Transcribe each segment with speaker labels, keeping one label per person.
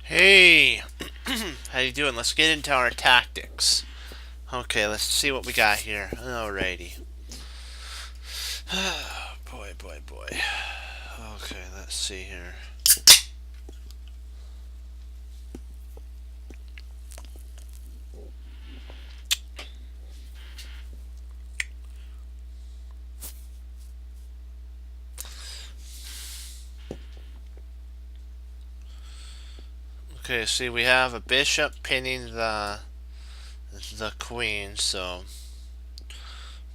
Speaker 1: Hey, how you doing? Let's get into our tactics. Okay, let's see what we got here. Alrighty. Boy, boy, boy. Okay, let's see here. Okay, see, we have a bishop pinning the queen, so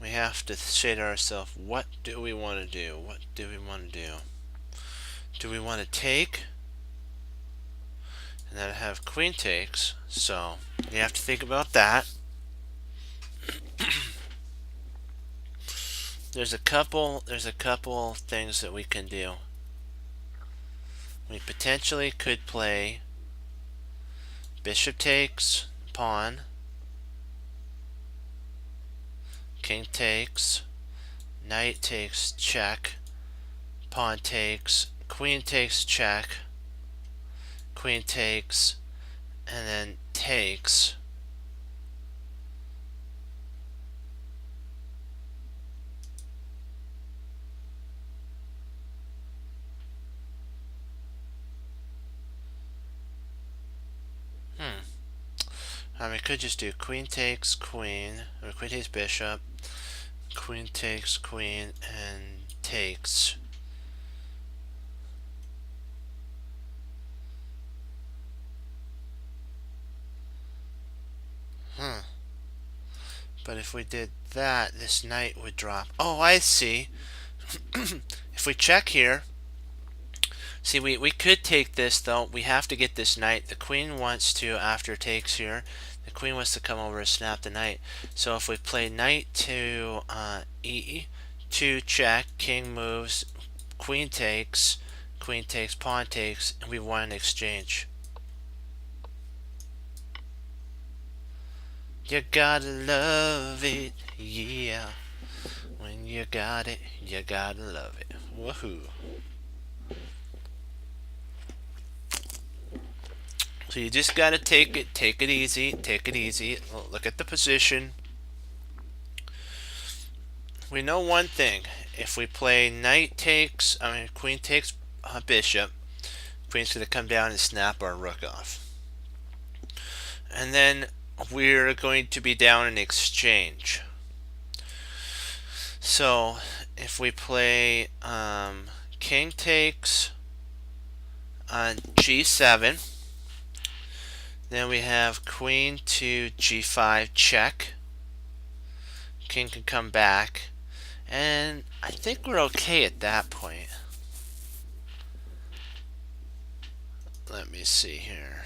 Speaker 1: we have to say to ourselves, what do we want to do? What do we want to do? Do we want to take and then have queen takes? So you have to think about that. There's a couple things that we can do. We potentially could play bishop takes, pawn, king takes, knight takes, check, pawn takes, queen takes, check, queen takes, and then takes. We could just do queen takes queen, or queen takes bishop, queen takes queen, and takes. But if we did that, this knight would drop. Oh, I see. If we check here, see, we could take this, though. We have to get this knight. The queen wants to, after takes here, the queen wants to come over and snap the knight. So if we play knight to E2 check, king moves, queen takes, pawn takes, and we won an exchange. You gotta love it, yeah. When you got it, you gotta love it. Woohoo. So you just gotta take it easy, take it easy. Look at the position. We know one thing. If we play queen takes bishop, queen's gonna come down and snap our rook off. And then we're going to be down in exchange. So if we play king takes on g7, then we have queen to g5 check. King can come back. And I think we're okay at that point. Let me see here.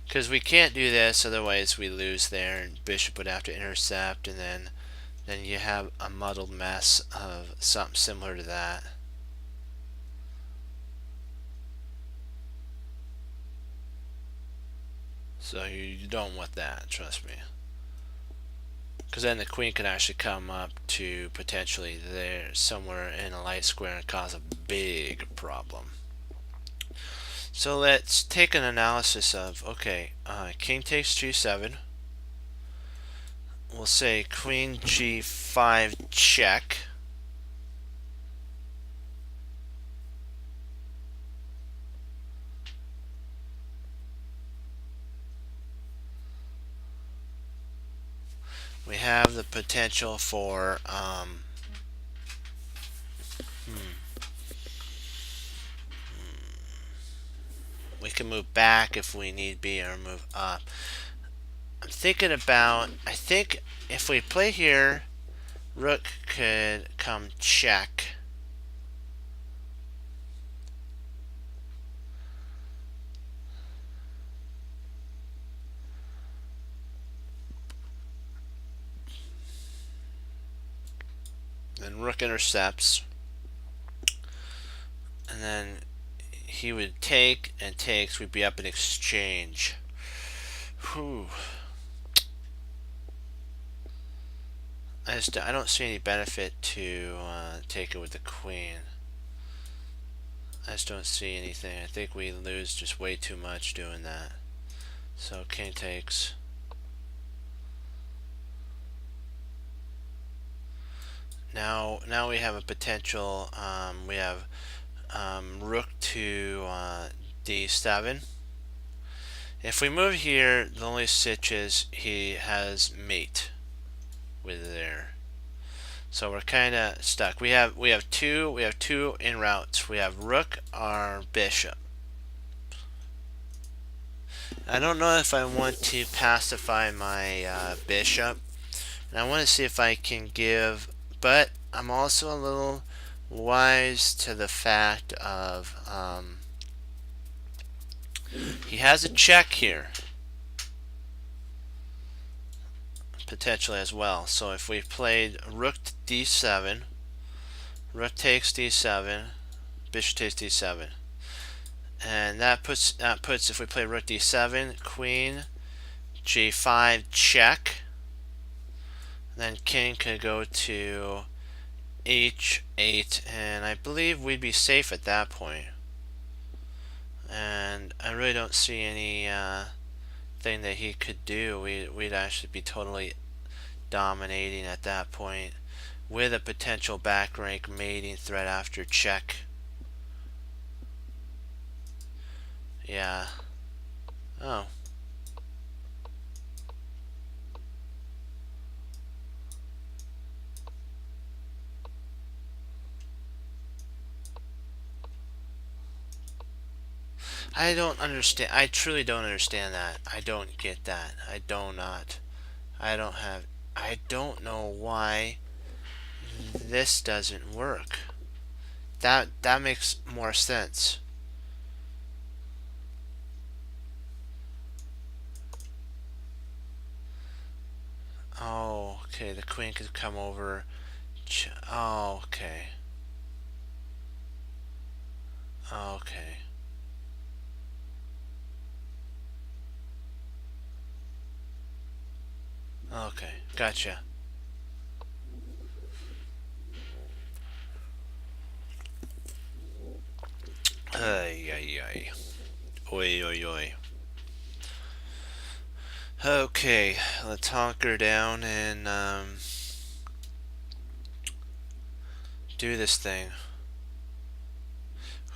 Speaker 1: Because we can't do this, otherwise we lose there, and bishop would have to intercept, and then you have a muddled mess of something similar to that. So you don't want that, trust me. Because then the queen can actually come up to potentially there somewhere in a light square and cause a big problem. So let's take an analysis of, okay, king takes g7. We'll say queen g5 check. We have the potential for we can move back if we need be, or move up. I'm thinking about, I think if we play here, rook could come check. Then rook intercepts. And then he would take and takes, we'd be up in exchange. Whew. I don't see any benefit to take it with the queen. I just don't see anything. I think we lose just way too much doing that. So king takes. Now we have a potential. We have rook to d7. If we move here, the only sitch is he has mate with there. So we're kind of stuck. We have two in routes. We have rook or bishop. I don't know if I want to pacify my bishop, and I want to see if I can give. But I'm also a little wise to the fact of he has a check here potentially as well. So if we played rook to d7, rook takes d7, bishop takes d7, and that puts if we play rook d7, queen g5 check, then king could go to h8, and I believe we'd be safe at that point. And I really don't see any thing that he could do. We'd actually be totally dominating at that point with a potential back rank mating threat after check. Yeah. Oh. I don't understand. I truly don't understand that. I don't get that. I do not. I don't have. I don't know why this doesn't work. That makes more sense. Oh, okay. The queen could come over. Oh, okay. Okay. Okay. Gotcha. Ay, ay, ay. Oi, oi, oi. Okay, let's hunker down and do this thing.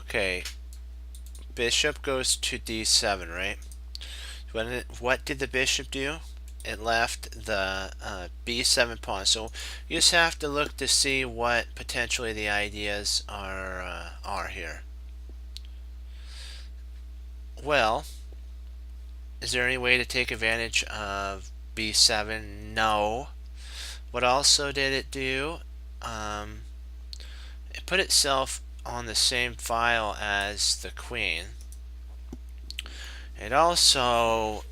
Speaker 1: Okay, bishop goes to d7, right? What did the bishop do? It left the b7 pawn. So you just have to look to see what potentially the ideas are here. Well, is there any way to take advantage of b7? No. What also did it do? It put itself on the same file as the queen. It also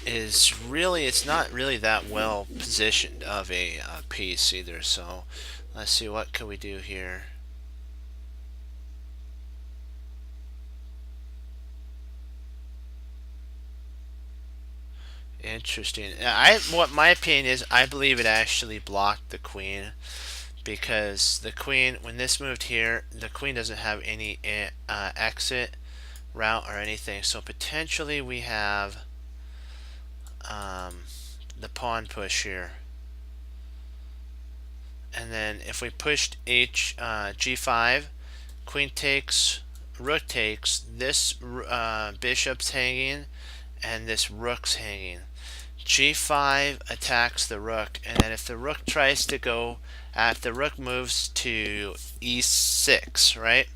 Speaker 1: is really, it's not really that well positioned of a piece either. So let's see, what can we do here? Interesting. What my opinion is, I believe it actually blocked the queen, because the queen, when this moved here, the queen doesn't have any exit route or anything. So potentially we have the pawn push here, and then if we pushed g5, queen takes, rook takes, this bishop's hanging, and this rook's hanging. g5 attacks the rook, and then if the rook tries to go, if the rook moves to e6, right,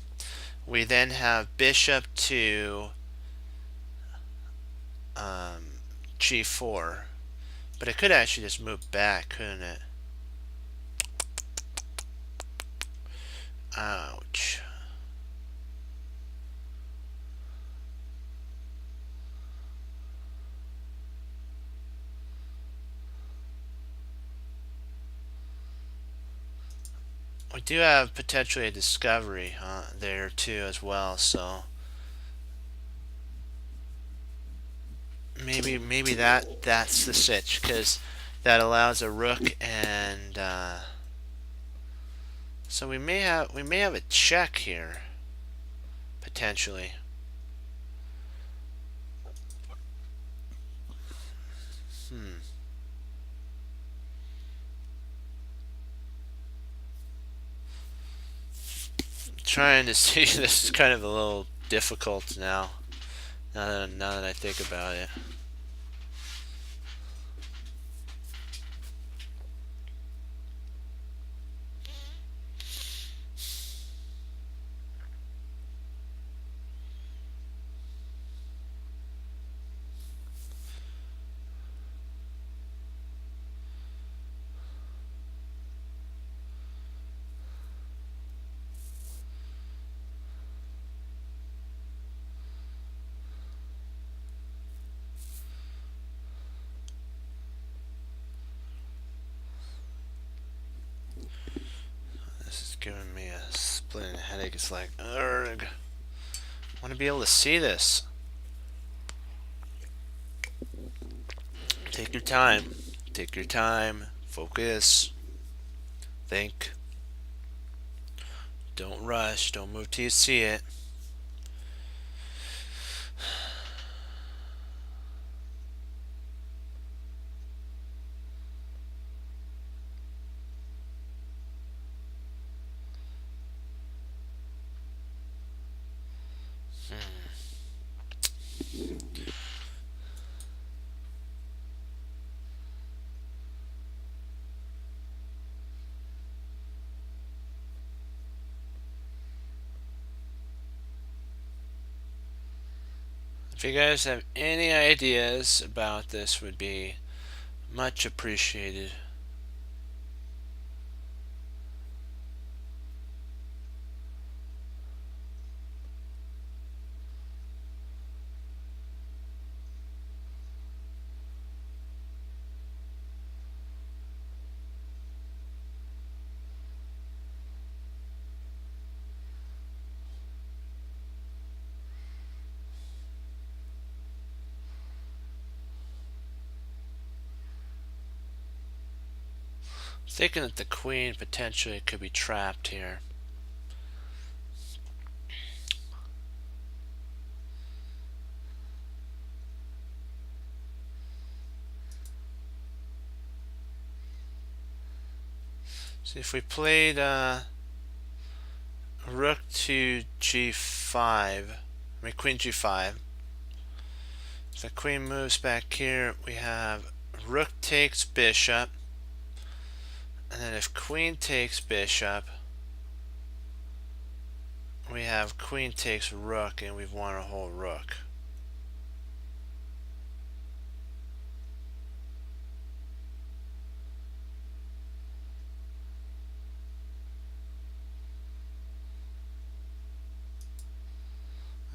Speaker 1: we then have bishop to g4, but it could actually just move back, couldn't it? Ouch. We do have potentially a discovery there too as well, so maybe that's the sitch, because that allows a rook and So we may have a check here, potentially. Trying to see, this is kind of a little difficult now. Now that I think about it. This is giving me a splitting headache. It's like, urgh. I want to be able to see this. Take your time. Take your time. Focus. Think. Don't rush. Don't move till you see it. If you guys have any ideas about this, would be much appreciated. Thinking that the queen potentially could be trapped here. See, if we played rook to g5, I mean queen g5. If the queen moves back here, we have rook takes bishop. And then if queen takes bishop, we have queen takes rook, and we've won a whole rook.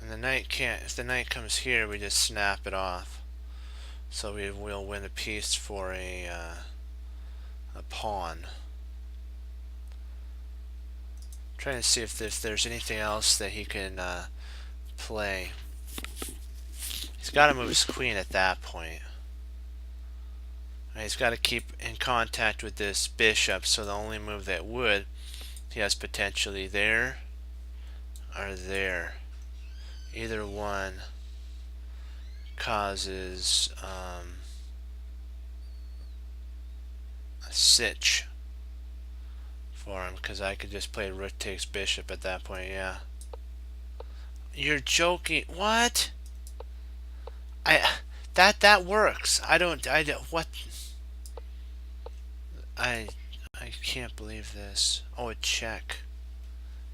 Speaker 1: And the knight can't, if the knight comes here, we just snap it off. So we will win a piece for a pawn. Trying to see if there's anything else that he can play. He's got to move his queen at that point. He's got to keep in contact with this bishop, so the only move that would, he has potentially there or there. Either one causes a sitch for him, because I could just play rook takes bishop at that point. Yeah. You're joking. What? That works. I don't what? I can't believe this. Oh, a check.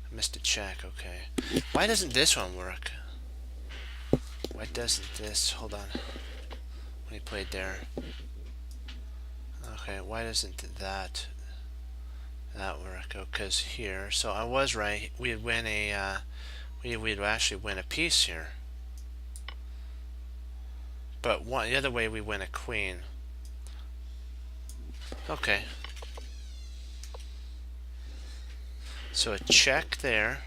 Speaker 1: I missed a check. Okay. Why doesn't this one work? Why doesn't this? Hold on. When he played there. Okay. Why doesn't that work? Oh, because here. So I was right. We'd win a. We'd actually win a piece here. But the other way we win a queen. Okay. So a check there.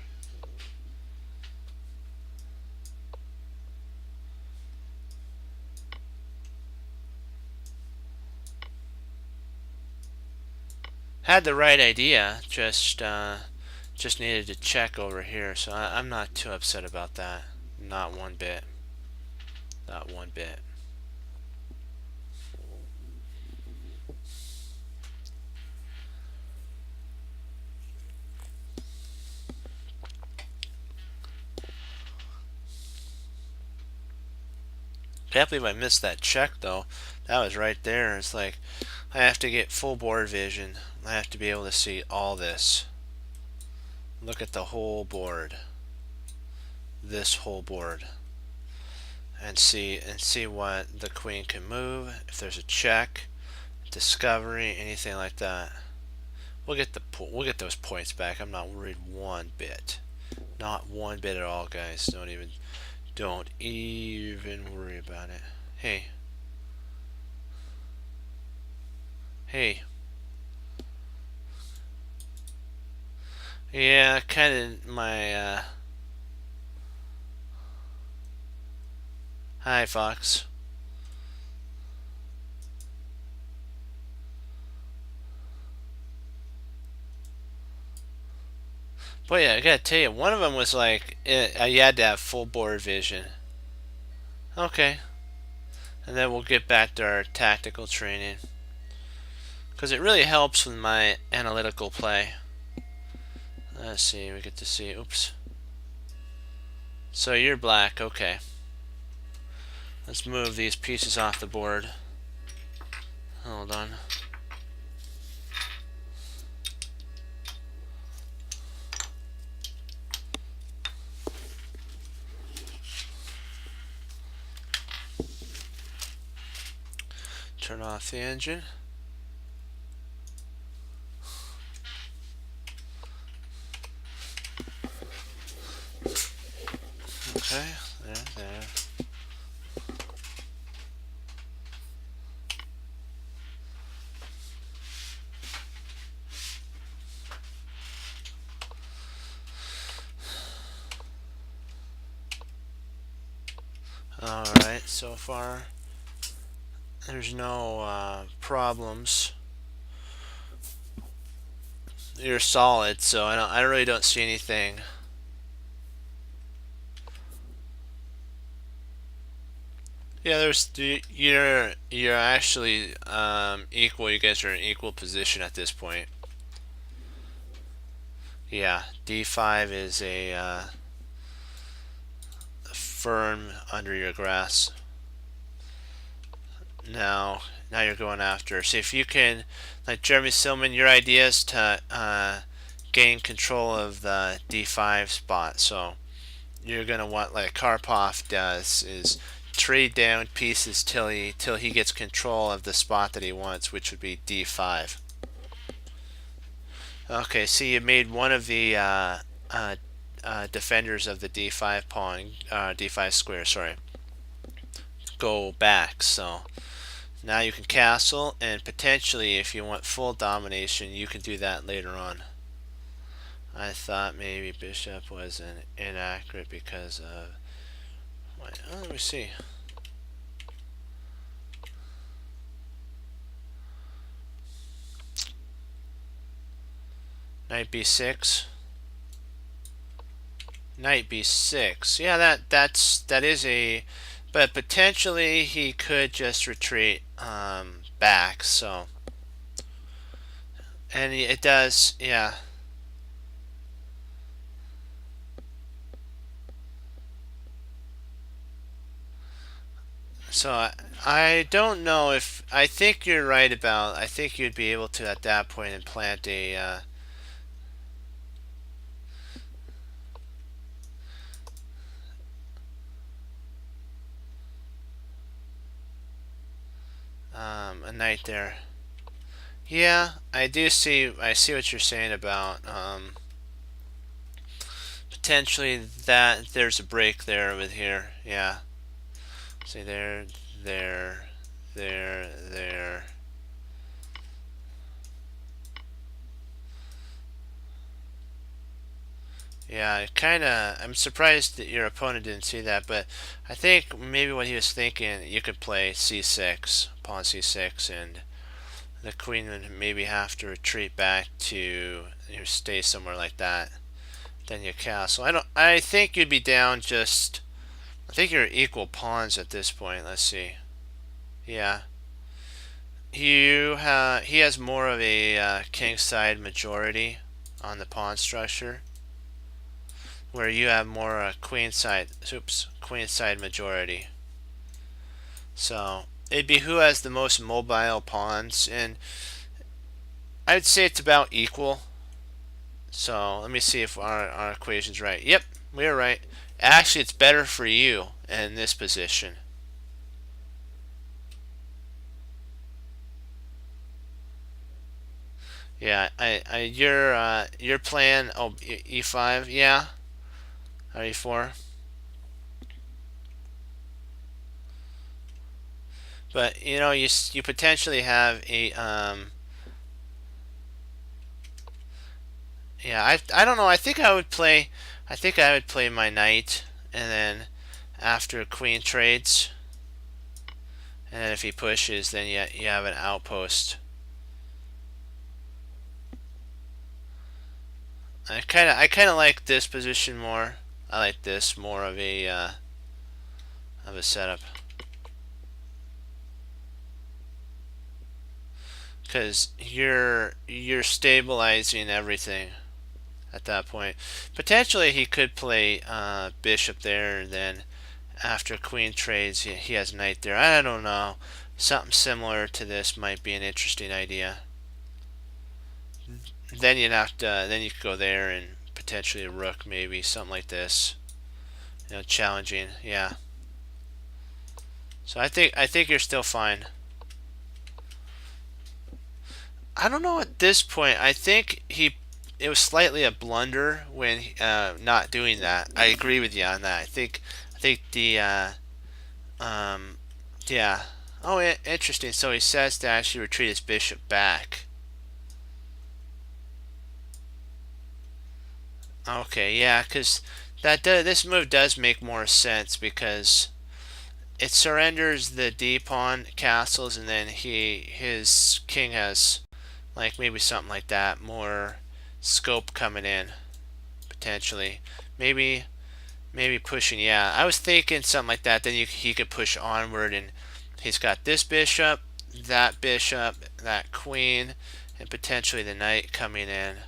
Speaker 1: Had the right idea, just needed to check over here. So I'm not too upset about that. Not one bit. Not one bit. Can't believe I missed that check though. That was right there. It's like I have to get full board vision. I have to be able to see all this. Look at the whole board. This whole board. And see what the queen can move. If there's a check, discovery, anything like that. We'll get those points back. I'm not worried one bit. Not one bit at all, guys. Don't even worry about it. Hey. Hey. Yeah, kind of my hi, Fox. But yeah, I gotta tell you, one of them was like, you had to have full board vision. Okay. And then we'll get back to our tactical training. Because it really helps with my analytical play. Let's see, we get to see, oops. So you're black, okay. Let's move these pieces off the board. Hold on. Turn off the engine. Okay, there. Alright, so far there's no problems. You're solid, so I really don't see anything. Yeah, you're actually equal. You guys are in equal position at this point. Yeah, D5 is a firm under your grass. Now you're going after. See if you can, like Jeremy Silman, your idea is to gain control of the D5 spot. So you're gonna want, like Karpov does, is trade down pieces till he gets control of the spot that he wants, which would be D5. Okay, see, you made one of the defenders of the D5 pawn, D5 square, sorry, go back. So now you can castle, and potentially, if you want full domination, you can do that later on. I thought maybe bishop was inaccurate because of. Let me see. Knight b6. Knight b6. Yeah, that is a. But potentially he could just retreat back. So. And it does, yeah. So I don't know if I think you're right about. I think you'd be able to at that point implant a. A knight there. Yeah, I do see. I see what you're saying about potentially that there's a break there with here. Yeah. See there. Yeah, I'm surprised that your opponent didn't see that, but I think maybe what he was thinking, you could play c6, pawn c6, and the queen would maybe have to retreat back to stay somewhere like that. Then your castle. I think you'd be down just. I think you're equal pawns at this point. Let's see. Yeah. He has more of a kingside majority on the pawn structure, where you have more queenside majority. So it'd be who has the most mobile pawns, and I'd say it's about equal. So let me see if our equation's right. Yep, we're right. Actually, it's better for you in this position. Yeah, your plan. Oh, e5. Yeah, or e4. But you potentially have a yeah, I don't know. I think I would play my knight, and then after queen trades, and then if he pushes, then you have an outpost. I kind of like this position more. I like this more of a setup, because you're stabilizing everything at that point. Potentially he could play bishop there, and then after queen trades he has knight there. I don't know. Something similar to this might be an interesting idea. Then then you could go there and potentially a rook, maybe something like this. Challenging. Yeah. So I think you're still fine. I don't know at this point. I think it was slightly a blunder when not doing that. I agree with you on that. I think the yeah. Oh, interesting. So he says to actually retreat his bishop back. Okay, yeah, because this move does make more sense, because it surrenders the d pawn castles, and then his king has like maybe something like that, more scope coming in potentially. Maybe pushing. Yeah, I was thinking something like that. Then he could push onward, and he's got this bishop, that queen, and potentially the knight coming in.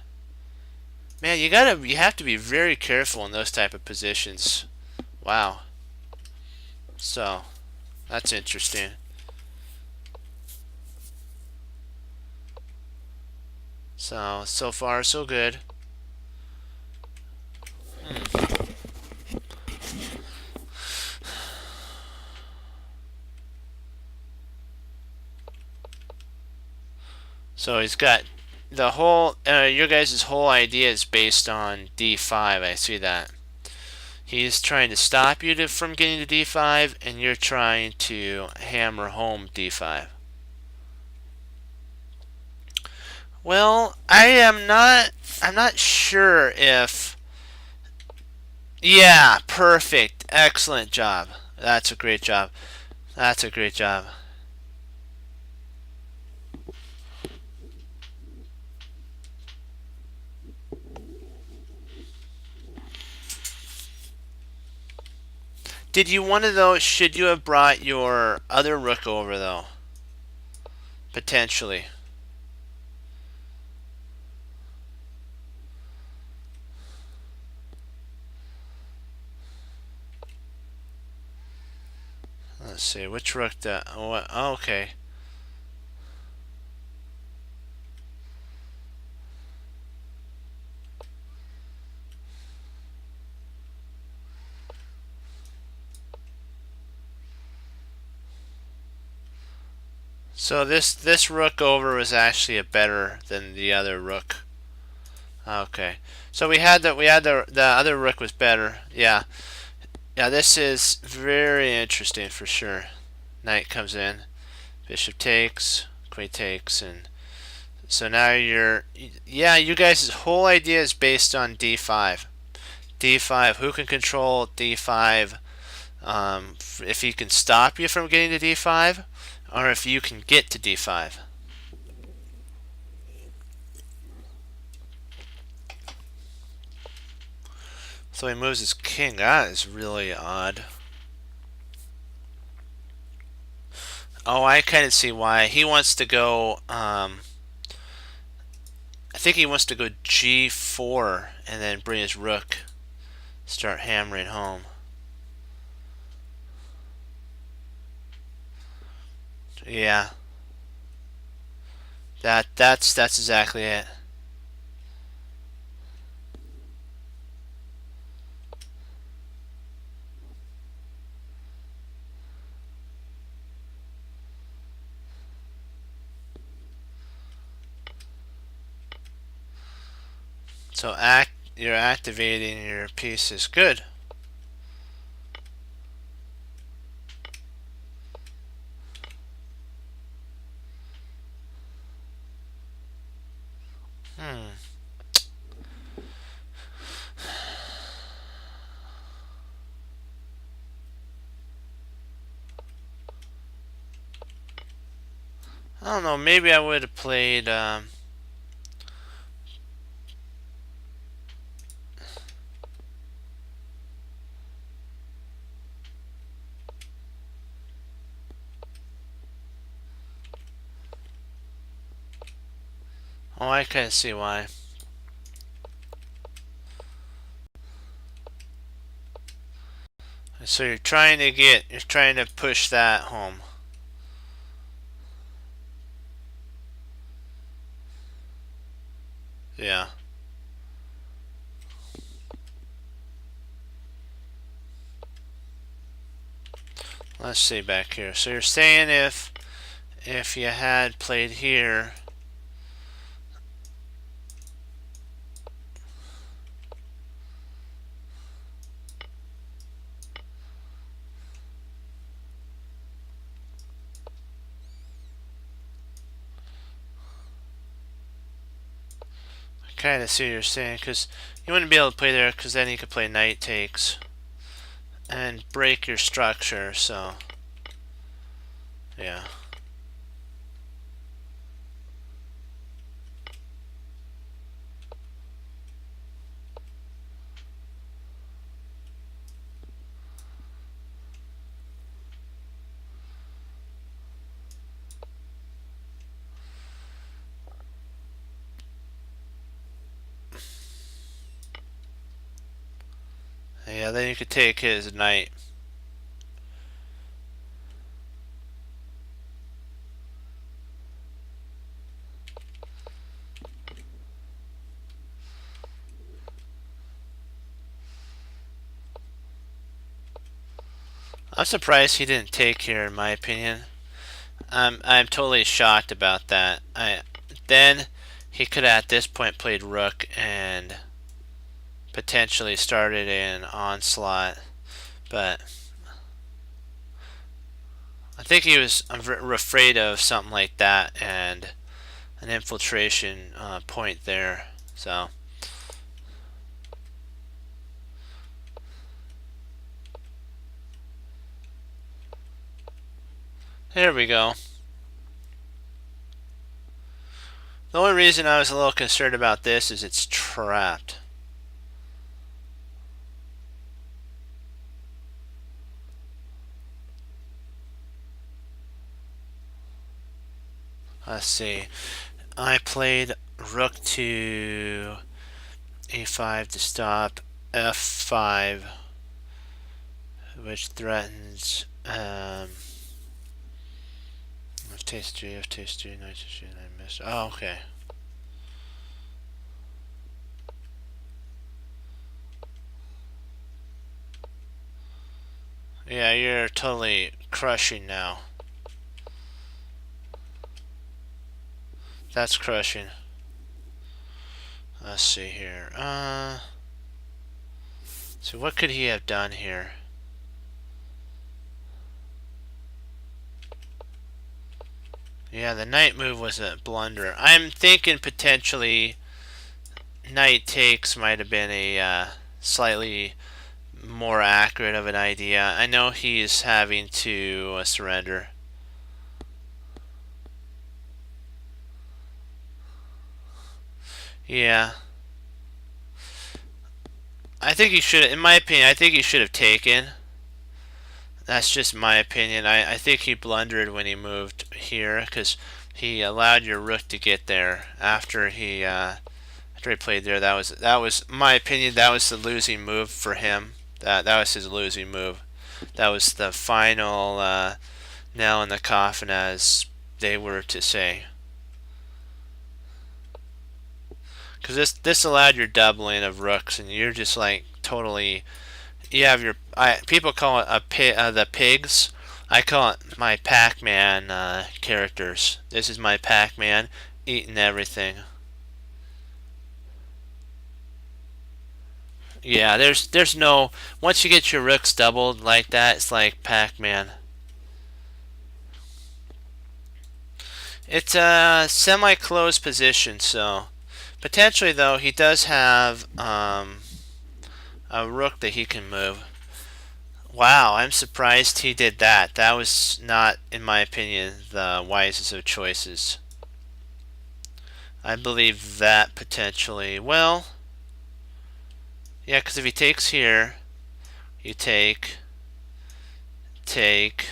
Speaker 1: Man, you have to be very careful in those type of positions. Wow. So that's interesting. So far so good. So he's got the whole your guys' whole idea is based on d5. I see that. He's trying to stop you from getting to d5, and you're trying to hammer home d5. Well, I'm not sure if. Yeah, perfect. Excellent job. That's a great job. That's a great job. Did you want to though? Should you have brought your other rook over though? Potentially. Let's see which rook that. Oh, okay. So this rook over was actually a better than the other rook. Okay. So we had the other rook was better. Yeah. Yeah, this is very interesting for sure. Knight comes in, bishop takes, queen takes, and so now you guys' whole idea is based on d5. d5, who can control d5, if he can stop you from getting to d5, or if you can get to d5. So he moves his king. That is really odd. Oh, I kind of see why. He wants to go, I think he wants to go g4 and then bring his rook. Start hammering home. Yeah. That's exactly it. So you're activating your pieces. Good. Hmm. I don't know. Maybe I would have played. Oh, I kind of see why. So you're trying to push that home. Yeah. Let's see back here. So you're saying if you had played here. I kind of see what you're saying, because you wouldn't be able to play there, because then you could play knight takes and break your structure. So yeah. Yeah, then you could take his knight. I'm surprised he didn't take here, in my opinion. I'm totally shocked about that. Then he could have at this point played rook and potentially started an onslaught, but I think he was afraid of something like that and an infiltration point there. So there we go. The only reason I was a little concerned about this is it's trapped. Let's see. I played rook to a5 to stop f5, which threatens f takes 3, f takes 3, knight takes 3, and I missed. Oh, okay. Yeah, you're totally crushing now. That's crushing. Let's see here. So what could he have done here? Yeah, the knight move was a blunder. I'm thinking potentially knight takes might have been a slightly more accurate of an idea. I know he's having to surrender. Yeah. I think he should. In my opinion, I think he should have taken. That's just my opinion. I think he blundered when he moved here because he allowed your rook to get there after he played there. That was my opinion. That was the losing move for him. That was his losing move. That was the final nail in the coffin, as they were to say. Because this allowed your doubling of rooks, and you're just like totally. You have your people call it the pigs. I call it my Pac-Man characters. This is my Pac-Man eating everything. Yeah, there's no once you get your rooks doubled like that, it's like Pac-Man. It's a semi-closed position, so potentially though he does have a rook that he can move. Wow, I'm surprised he did that. That was not, in my opinion, the wisest of choices. I believe that potentially. Well, yeah, because if he takes here, you take, take,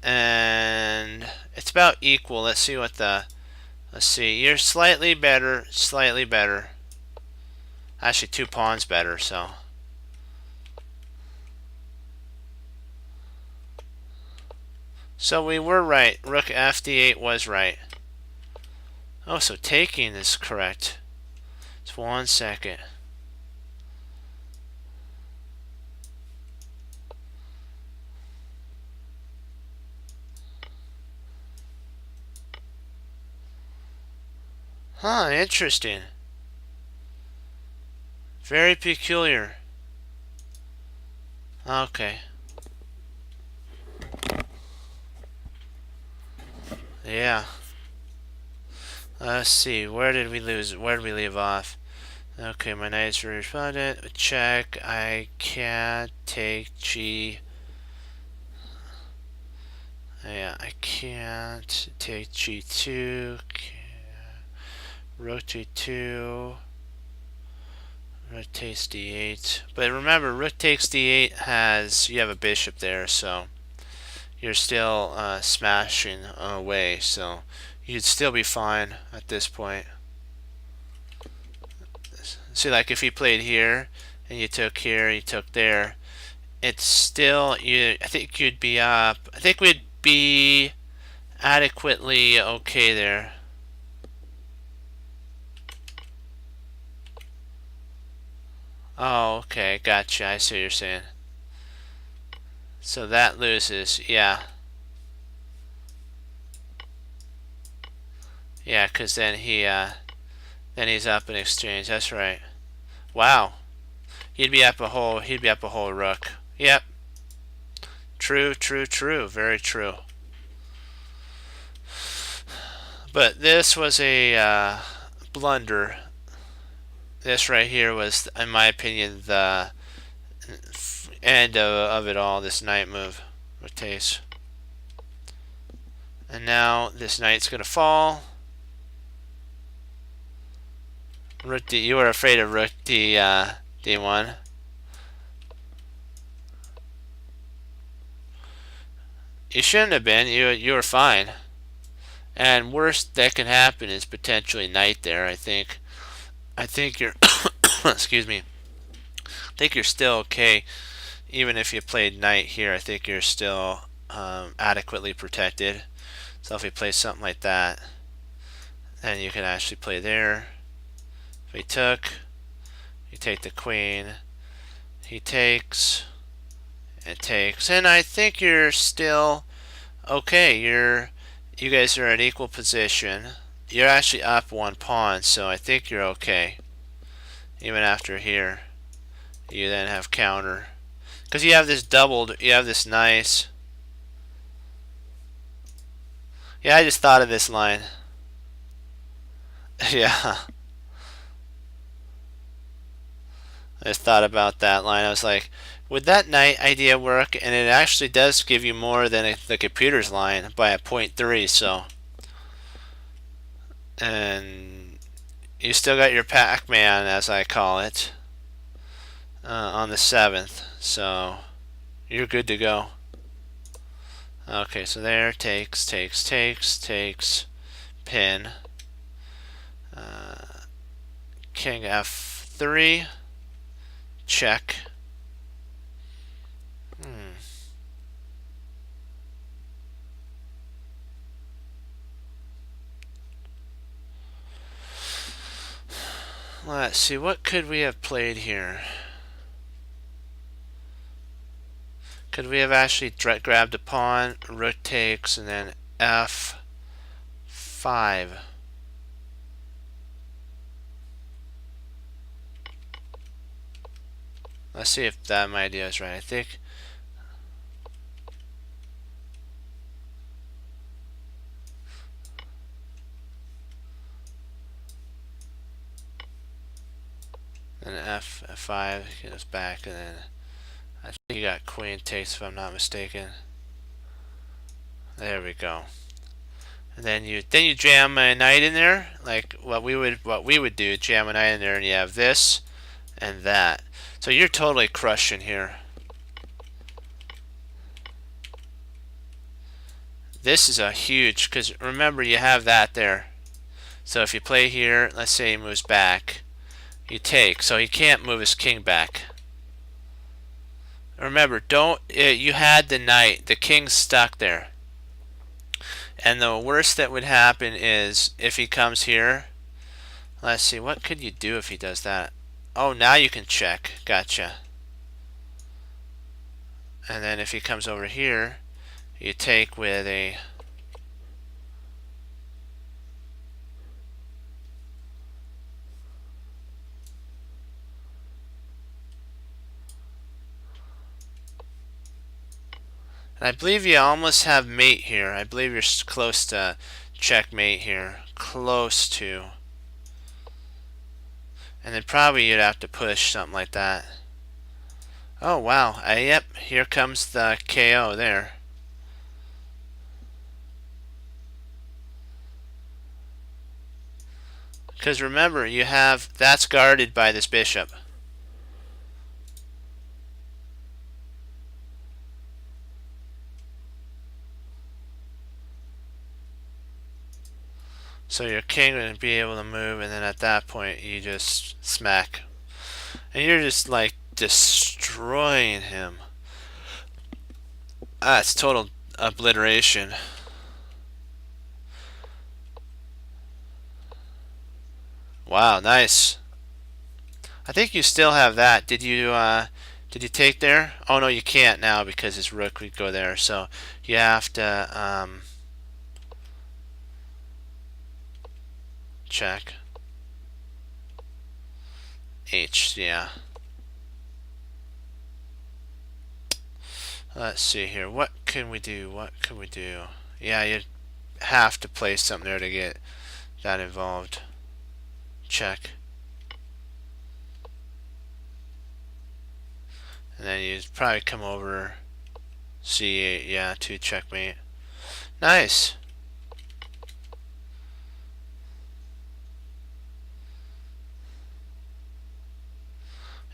Speaker 1: and it's about equal. Let's see what the. Let's see. You're slightly better. Slightly better. Actually, 2 pawns better. So. So we were right. Rook fd8 was right. Oh, so taking is correct. Just 1 second. Huh, interesting. Very peculiar. Okay. Yeah. Let's see. Where did we lose? Where did we leave off? Okay, my knight's responded. Check. I can't take G. Yeah, I can't take G2. Rook G2. Rook takes D8. But remember, Rook takes D8 has, you have a bishop there, so you're still smashing away, so you'd still be fine at this point. See, like if he played here and you took here, you took there, it's still, I think you'd be up. I think we'd be adequately okay there. Oh, okay, gotcha. I see what you're saying. So that loses, yeah. Yeah, because then he's up in exchange. That's right. Wow. He'd be up a whole rook. Yep. True, true, true. Very true. But this was a blunder. This right here was, in my opinion, the end of it all. This knight move, rotates, and now this knight's gonna fall. Rook D. You were afraid of Rook D D1. You shouldn't have been. You were fine. And worst that can happen is potentially knight there. I think you're excuse me. I think you're still okay. Even if you played knight here, I think you're still adequately protected. So if you play something like that, then you can actually play there. If he took, you take the queen. He takes and takes, and I think you're still okay. You guys are at equal position. You're actually up 1 pawn, so I think you're okay. Even after here, you then have counter. Because you have this doubled, you have this nice. Yeah, I just thought of this line. Yeah. I just thought about that line. I was like, would that knight idea work? And it actually does give you more than the computer's line by a 0.3, so. And You still got your Pac-Man, as I call it, on the 7th, so you're good to go. Okay, so there, takes, pin, king f3, check. Let's see, what could we have played here? Could we have actually grabbed a pawn, rook takes, and then f5? Let's see if that my idea is right. I think then f5 get us back, and then I think you got queen takes if I'm not mistaken. There we go. And then you jam a knight in there, like what we would do, jam a knight in there, and you have this and that. So you're totally crushing here. This is a huge, because remember you have that there. So if you play here, let's say he moves back, you take, so he can't move his king back. Remember, you had the knight, the king's stuck there. And the worst that would happen is if he comes here, let's see, what could you do if he does that? Oh, now you can check. Gotcha. And then if he comes over here, you take with a... And I believe you almost have mate here. I believe you're close to checkmate here. Close to. And then probably you'd have to push something like that. Oh, wow. Yep, here comes the KO there. Because remember, you have... That's guarded by this bishop. So your king wouldn't be able to move, and then at that point you just smack. And you're just like destroying him. Ah, it's total obliteration. Wow, nice. I think you still have that. Did you take there? Oh no, you can't now because his rook would go there. So you have to check. H, yeah. Let's see here. What can we do? What can we do? Yeah, you have to play something there to get that involved. Check. And then you probably come over C8, yeah, to checkmate. Nice.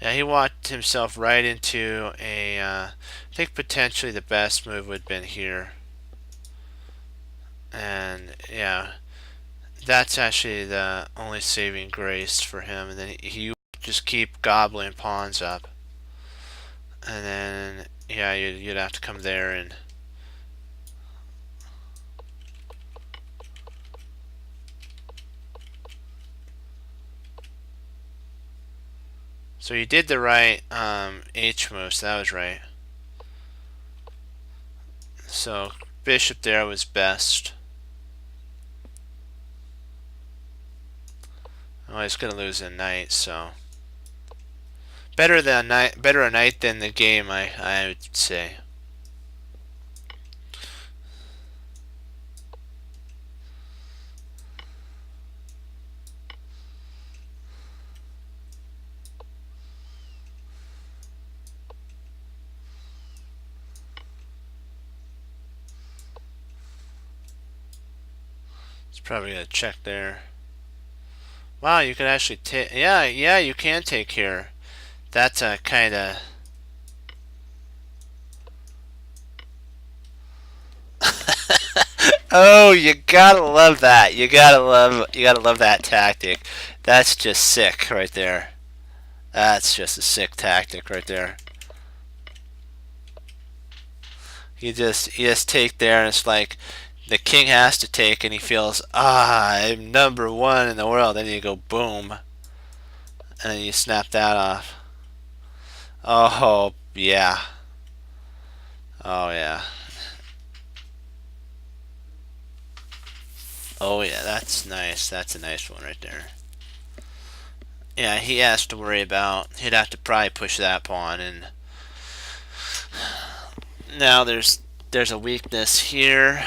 Speaker 1: Yeah, he walked himself right into a, I think potentially the best move would have been here. And yeah, that's actually the only saving grace for him. And then he just keep gobbling pawns up. And then, yeah, you'd have to come there and... So you did the right H move, so that was right. So bishop there was best. Oh, he's gonna lose a knight, so better a knight than the game, I would say. It's probably gonna check there. Wow, you could actually take. Yeah, yeah, you can take here. That's a kind of. Oh, you gotta love that. You gotta love that tactic. That's just sick right there. That's just a sick tactic right there. You just take there and it's like the king has to take and he feels I'm number one in the world. Then you go boom and then you snap that off. Oh yeah. Oh yeah. Oh yeah, that's nice. That's a nice one right there. Yeah, he has to worry about. He'd have to probably push that pawn, and now there's a weakness here.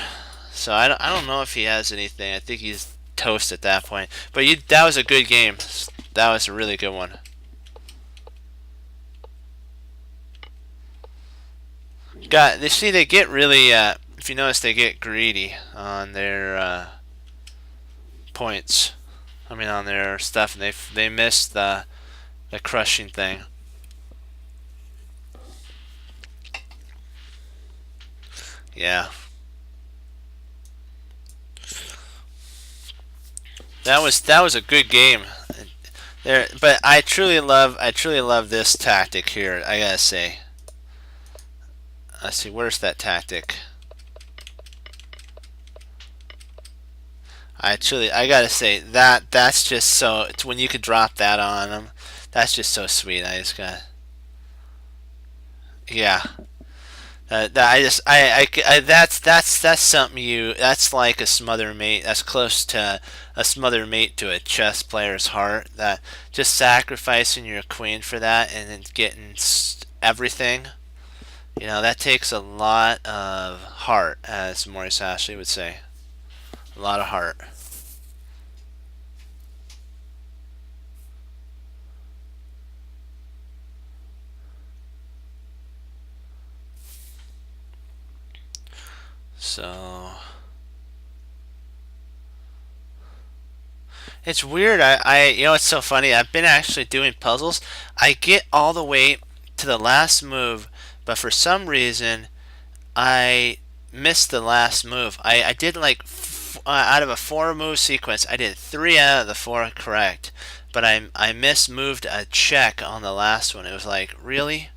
Speaker 1: So I don't know if he has anything. I think he's toast at that point. But that was a good game. That was a really good one. They see they get really. If you notice, they get greedy on their points. I mean, on their stuff, and they miss the crushing thing. Yeah, that was a good game. There, but I truly love this tactic here. I gotta say. Let's see, where's that tactic? I gotta say that's just so. It's when you could drop that on them. That's just so sweet. I just got. Yeah. That's something that's like a smother mate. That's close to a smother mate to a chess player's heart. That just sacrificing your queen for that and then getting everything. That takes a lot of heart, as Maurice Ashley would say. A lot of heart. So it's weird. It's so funny. I've been actually doing puzzles. I get all the way to the last move, but for some reason I missed the last move. I did like out of a four move sequence, I did three out of the four correct, but I mismoved a check on the last one. It was like really,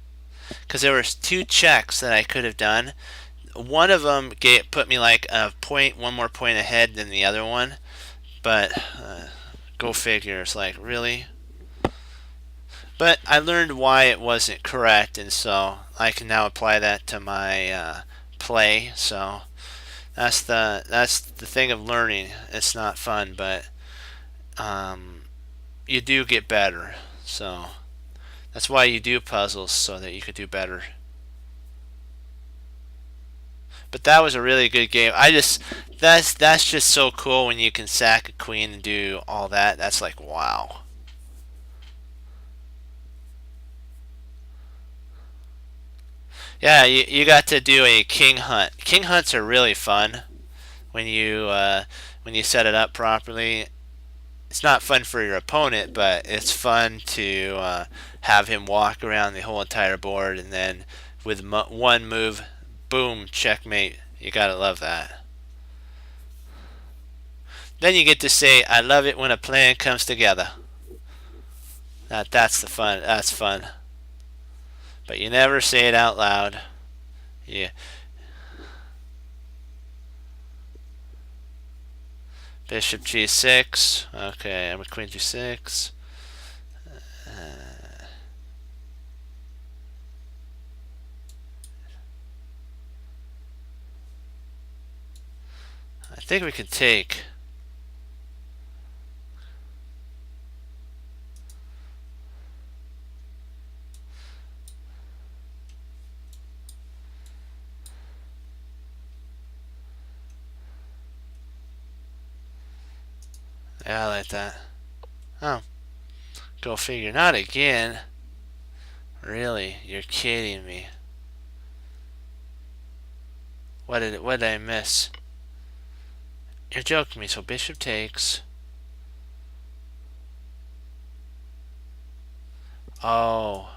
Speaker 1: because there was two checks that I could have done. One of them put me like one more point ahead than the other one, but go figure. It's like really. But I learned why it wasn't correct, and so I can now apply that to my play. So that's the thing of learning. It's not fun, but you do get better. So that's why you do puzzles so that you could do better. But that was a really good game. That's just so cool when you can sack a queen and do all that. That's like wow. Yeah, you got to do a king hunt. King hunts are really fun when you set it up properly. It's not fun for your opponent, but it's fun to have him walk around the whole entire board, and then with one move, boom, checkmate. You gotta love that. Then you get to say, "I love it when a plan comes together." That's the fun. That's fun. But you never say it out loud. Yeah. Bishop g6. Okay, I'm a queen g6. I think we can take. Yeah, I like that. Oh, go figure. Not again. Really? You're kidding me. What did I miss? You're joking me. So bishop takes. Oh.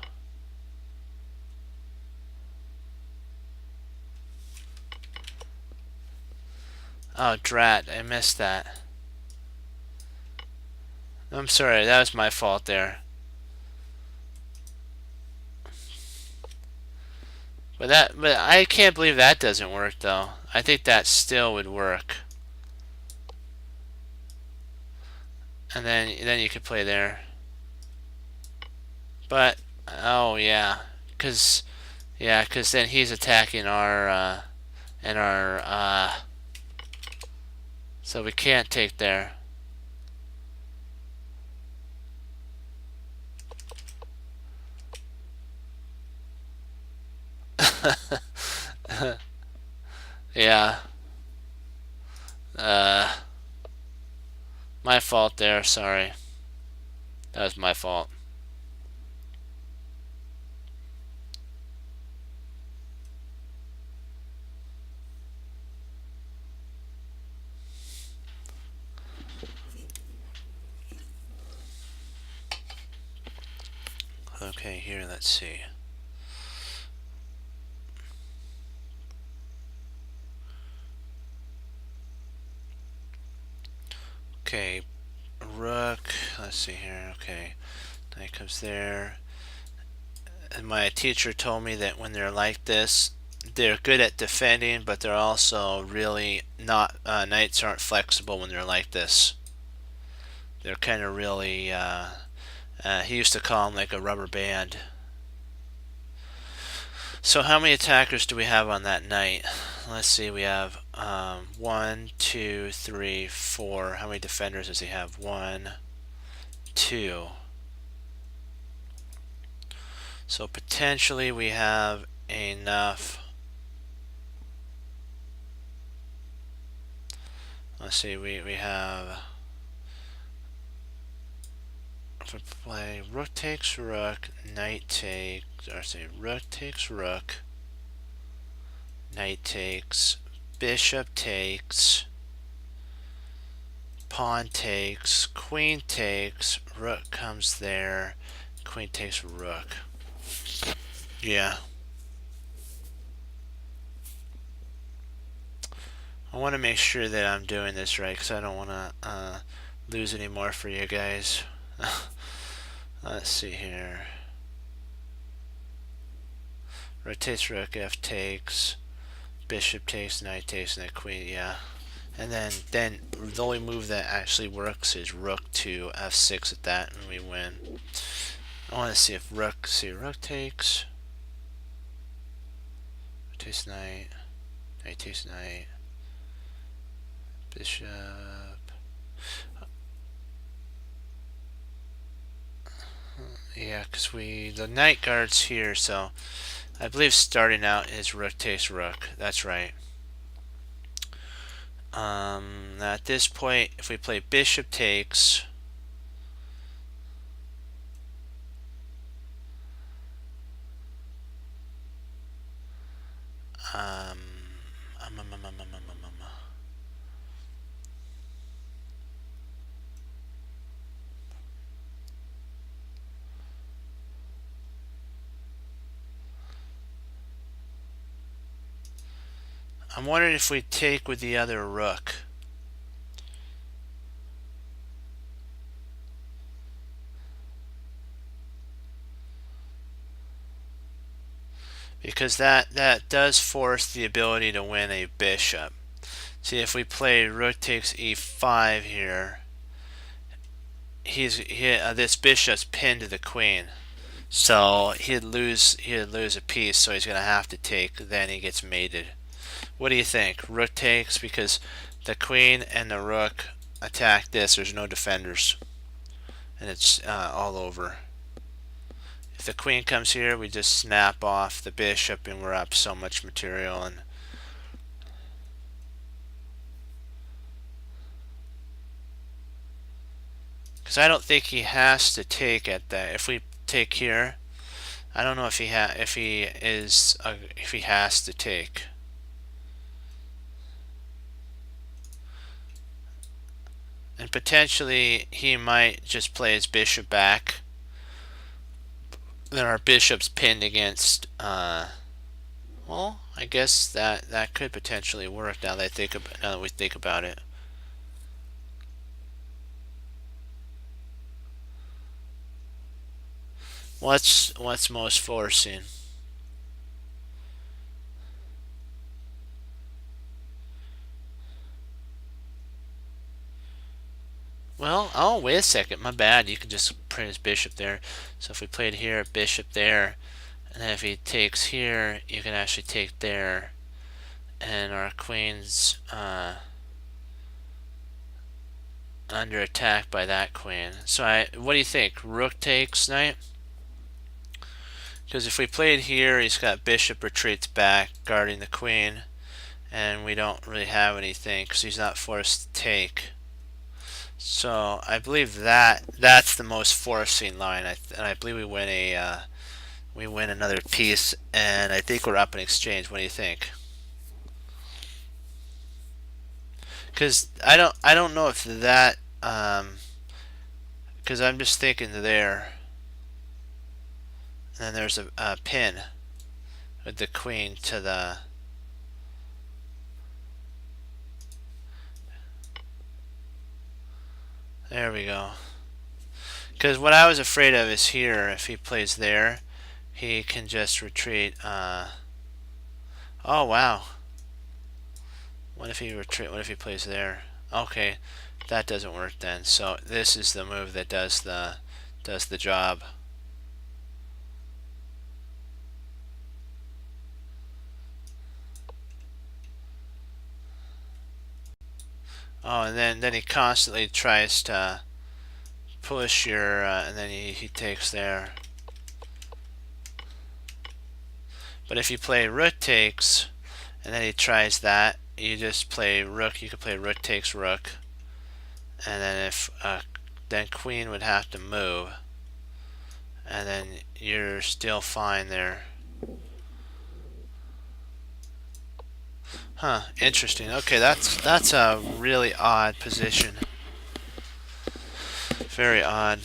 Speaker 1: Oh, drat. I missed that. I'm sorry. That was my fault there. But I can't believe that doesn't work though. I think that still would work. And then you could play there. But oh yeah, cause then he's attacking our and our so we can't take there. Yeah. Uh, my fault there. Sorry. That was my fault. Okay, here, let's see. Okay, rook. Let's see here. Okay, knight comes there. And my teacher told me that when they're like this, they're good at defending, but they're also really not. Knights aren't flexible when they're like this. They're kind of really. He used to call them like a rubber band. So how many attackers do we have on that knight? Let's see. We have 1, 2, 3, 4. How many defenders does he have? 1, 2. So potentially we have enough. Let's see. We have. If we play rook takes rook, knight takes, or say rook takes rook, knight takes, bishop takes, pawn takes, queen takes, rook comes there, queen takes rook. Yeah. I want to make sure that I'm doing this right because I don't want to lose any more for you guys. Let's see here. Rook takes rook, f takes, bishop takes, knight takes, and then queen, yeah. And then the only move that actually works is rook to f6 at that, and we win. I want to see if rook takes, knight, knight takes knight, bishop. Yeah, because the knight guard's here, so I believe starting out is rook takes rook. That's right. At this point, if we play bishop takes, um, I'm wondering if we take with the other rook. Because that does force the ability to win a bishop. See, if we play rook takes e5 here, this bishop's pinned to the queen. So he'd lose a piece, so he's gonna have to take, then he gets mated. What do you think? Rook takes because the queen and the rook attack this, there's no defenders. And it's all over. If the queen comes here, we just snap off the bishop and we're up so much material. And because I don't think he has to take at that. If we take here, I don't know if he has to take. And potentially he might just play his bishop back. then our bishop's pinned against. Well, I guess that could potentially work now that we think about it. What's most forcing? Well, oh, wait a second. My bad. You can just print his bishop there. So if we played here, bishop there, and then if he takes here, you can actually take there. And our queen's under attack by that queen. So what do you think? Rook takes knight? Because if we played here, he's got bishop retreats back, guarding the queen. And we don't really have anything because he's not forced to take. So I believe that's the most forcing line, and I believe we win another piece, and I think we're up in exchange. What do you think? Because I don't know if that because I'm just thinking there, and then there's a pin with the queen to the. There we go. Because what I was afraid of is here, if he plays there, he can just retreat. Oh wow. What if he retreat? What if he plays there? Okay, that doesn't work then. So this is the move that does the job. Oh, and then he constantly tries to push your, and then he takes there. But if you play rook takes, and then he tries that, you just play rook. You could play rook takes rook, and then if then queen would have to move, and then you're still fine there. Huh, interesting. Okay, that's a really odd position. Very odd.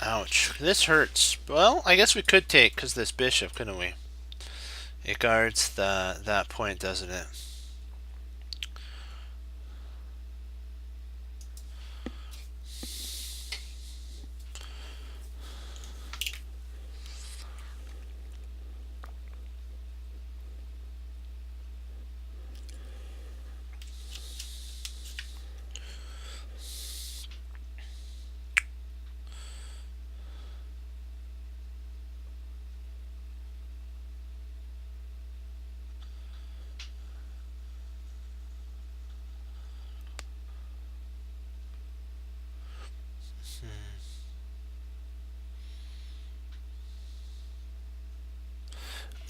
Speaker 1: Ouch. This hurts. Well, I guess we could take because this bishop, couldn't we? It guards that point, doesn't it?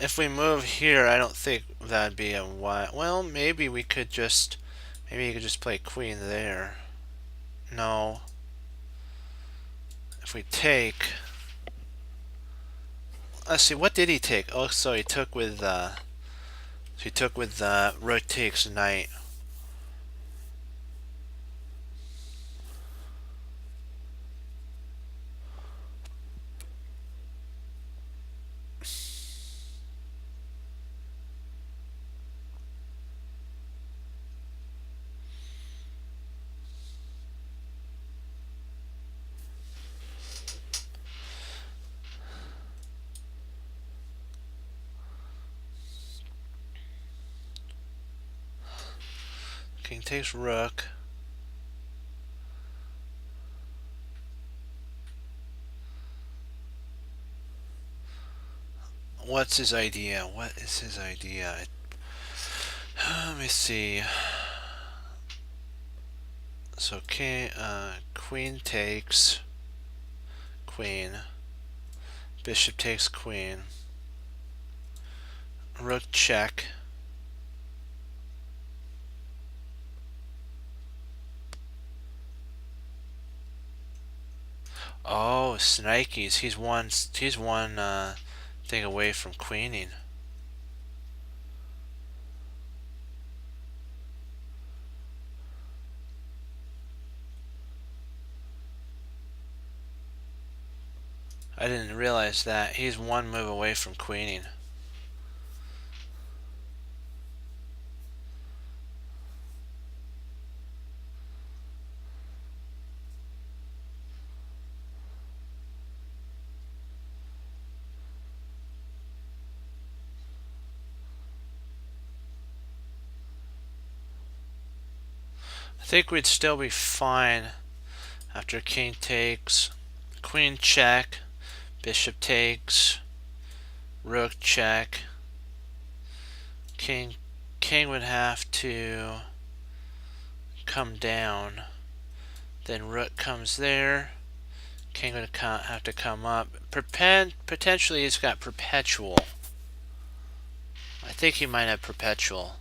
Speaker 1: If we move here, I don't think that'd be a why. Well, maybe we could just, maybe you could just play queen there. No. If we take, let's see, what did he take? Oh, so he took with, rook takes knight. King takes rook. What's his idea? What is his idea? Let me see. So queen takes queen. Bishop takes queen. Rook check. Oh, Snikes. He's one thing away from queening. I didn't realize that. He's one move away from queening. I think we'd still be fine after king takes, queen check, bishop takes, rook check, king would have to come down, then rook comes there, king would have to come up. Potentially he's got perpetual. I think he might have perpetual.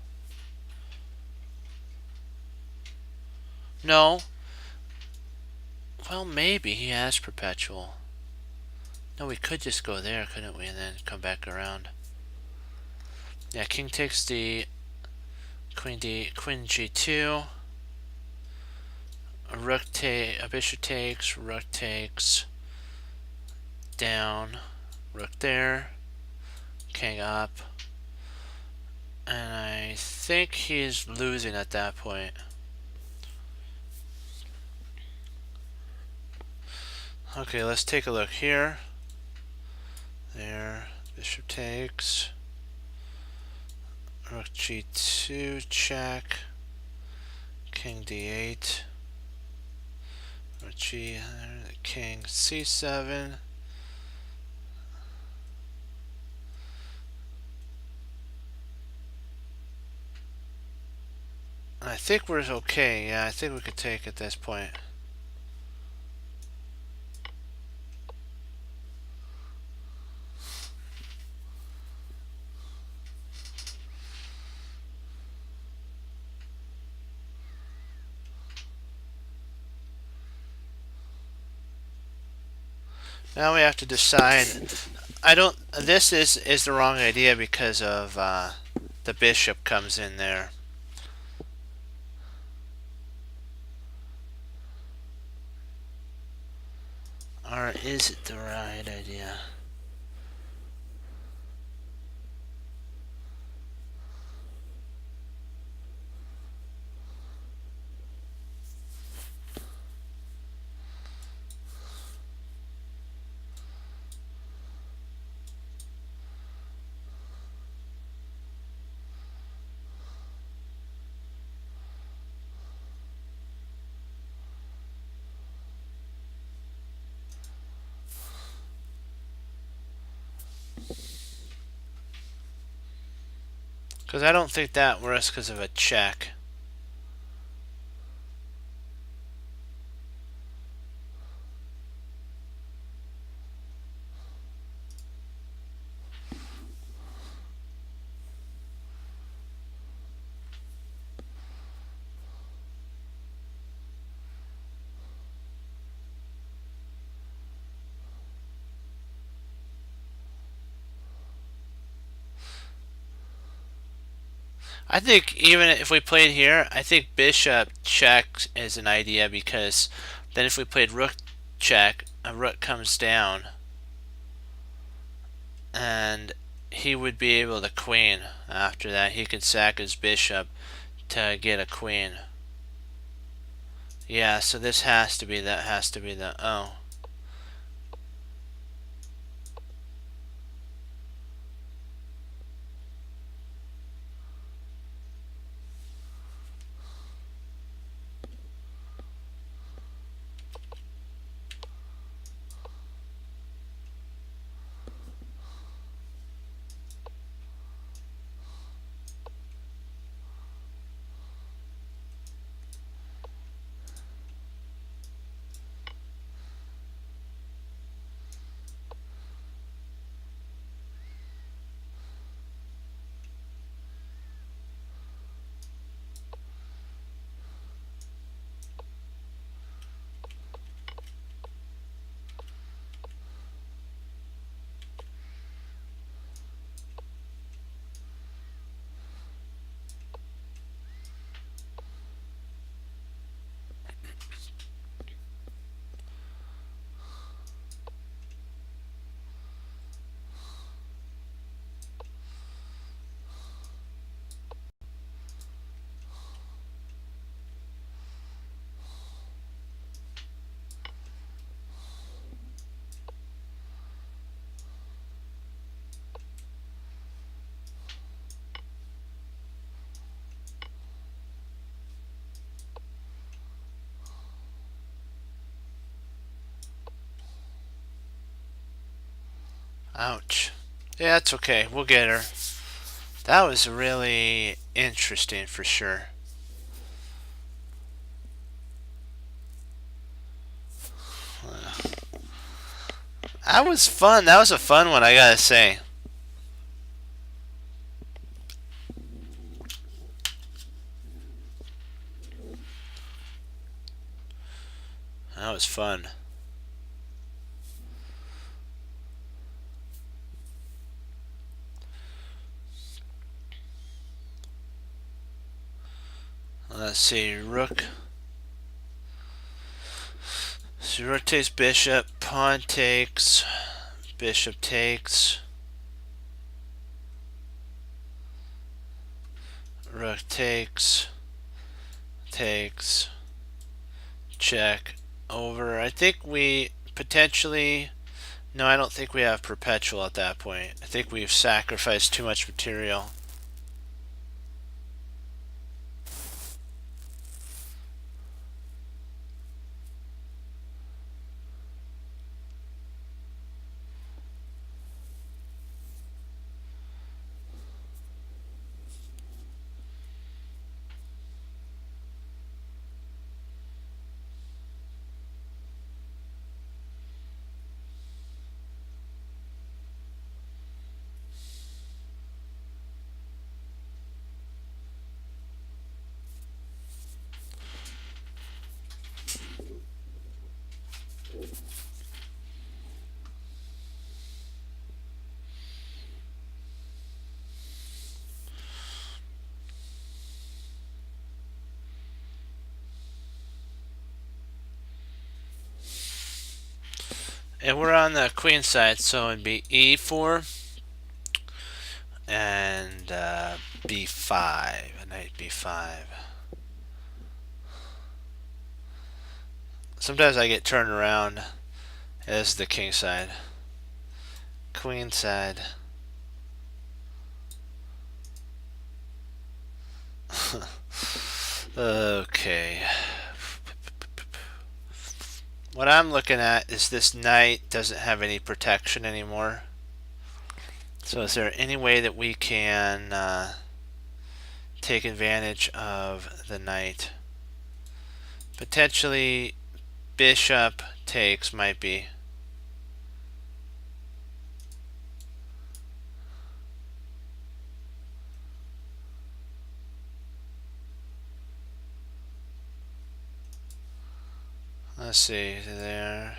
Speaker 1: No. Well, maybe he has perpetual. No, we could just go there, couldn't we, and then come back around. Yeah, king takes D, queen G2, a bishop takes, rook takes, down, rook there, king up, and I think he's losing at that point. Okay, let's take a look here. There, bishop takes, rook G2 check, king D8, rook G, king C7. I think we're okay. Yeah, I think we could take at this point. Now we have to decide. I don't. This is the wrong idea because of the bishop comes in there. Or is it the right idea? Because I don't think that works because of a check. I think even if we played here, I think bishop check is an idea because then if we played rook check, a rook comes down and he would be able to queen. After that, he could sack his bishop to get a queen. Yeah, so this has to be the oh. Ouch. Yeah, that's okay. We'll get her. That was really interesting for sure. That was fun. That was a fun one, I gotta say. That was fun. Let's see. Rook. So rook takes bishop. Pawn takes. Bishop takes. Rook takes. Takes. Check. Over. I think we potentially... No, I don't think we have perpetual at that point. I think we've sacrificed too much material. And we're on the queen side, so it'd be e4 and b5, knight b5. Sometimes I get turned around as the king side. Queen side. Okay. What I'm looking at is this knight doesn't have any protection anymore. So is there any way that we can take advantage of the knight? Potentially bishop takes might be. Let's see there.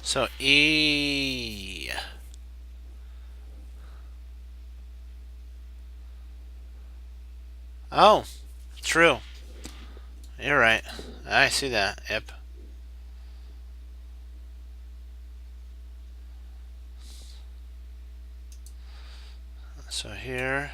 Speaker 1: So E. Oh, true. You're right. I see that. Yep. So here.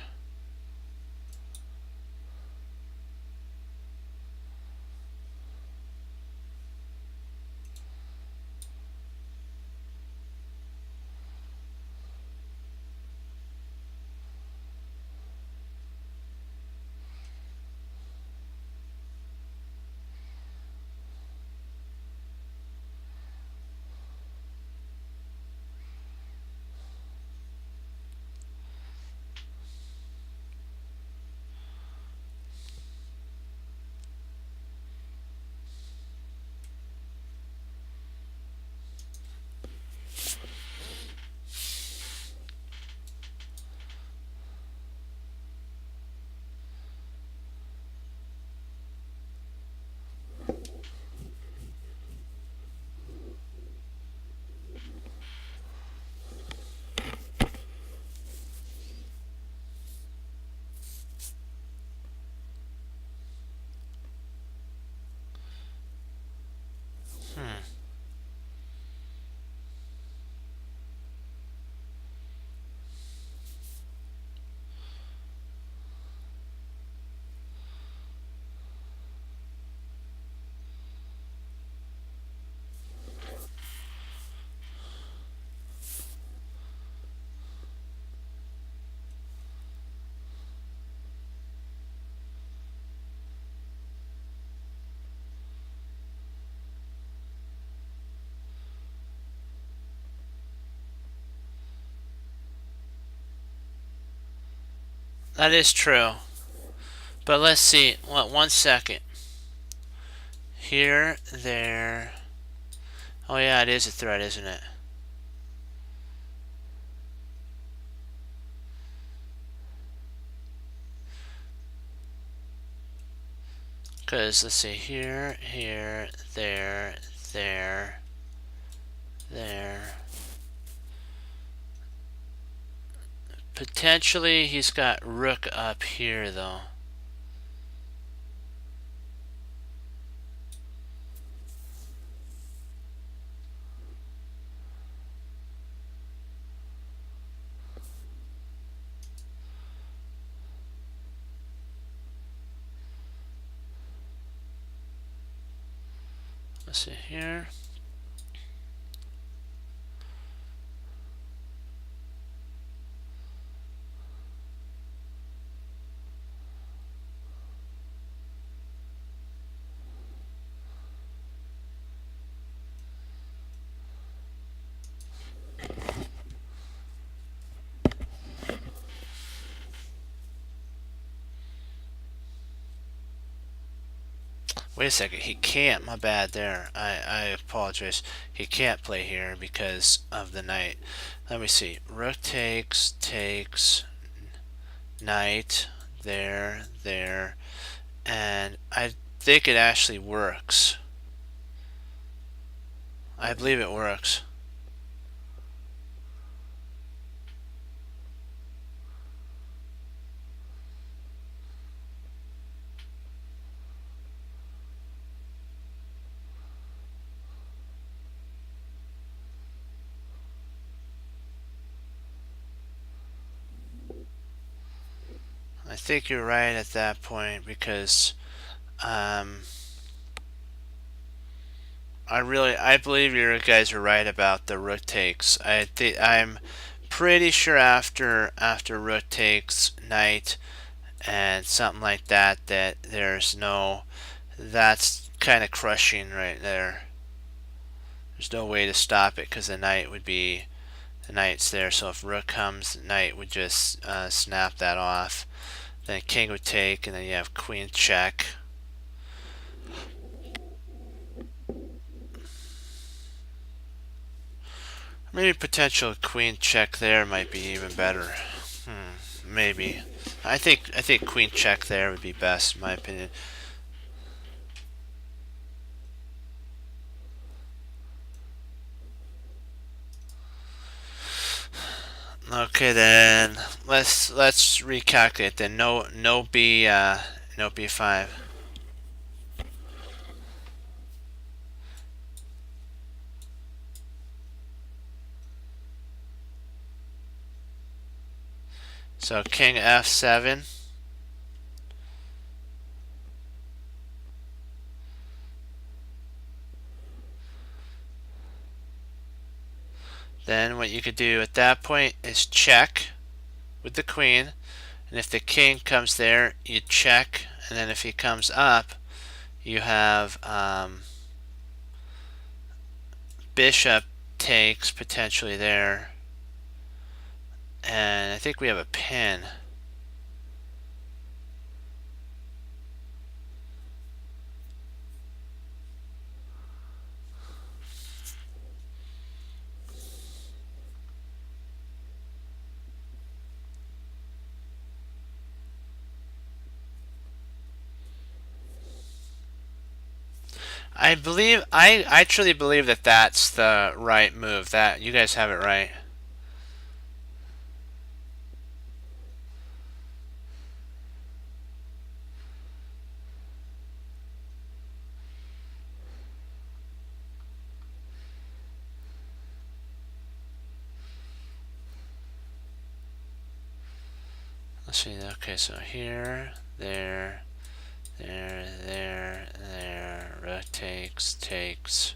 Speaker 1: That is true. But let's see. What? 1 second. Here, there. Oh yeah, it is a threat, isn't it? Because let's see. Here, here, there, there, there. Potentially, he's got rook up here, though. Let's see here. Wait a second, he can't. My bad there. I apologize. He can't play here because of the knight. Let me see. Rook takes, knight, there, and I think it actually works. I believe it works. I think you're right at that point because I believe you guys are right about the rook takes. I'm pretty sure after rook takes knight and something like that there's no, that's kind of crushing right there. There's no way to stop it because the knight's there. So if rook comes, the knight would just snap that off. Then king would take, and then you have queen check. Maybe potential queen check there might be even better. Maybe. I think queen check there would be best in my opinion. Okay, then let's recalculate. Then no b5. So king f7. Then what you could do at that point is check with the queen, and if the king comes there, you check, and then if he comes up, you have bishop takes potentially there, and I think we have a pin. I truly believe that that's the right move. That you guys have it right. Let's see. Okay, so here, there, rook takes.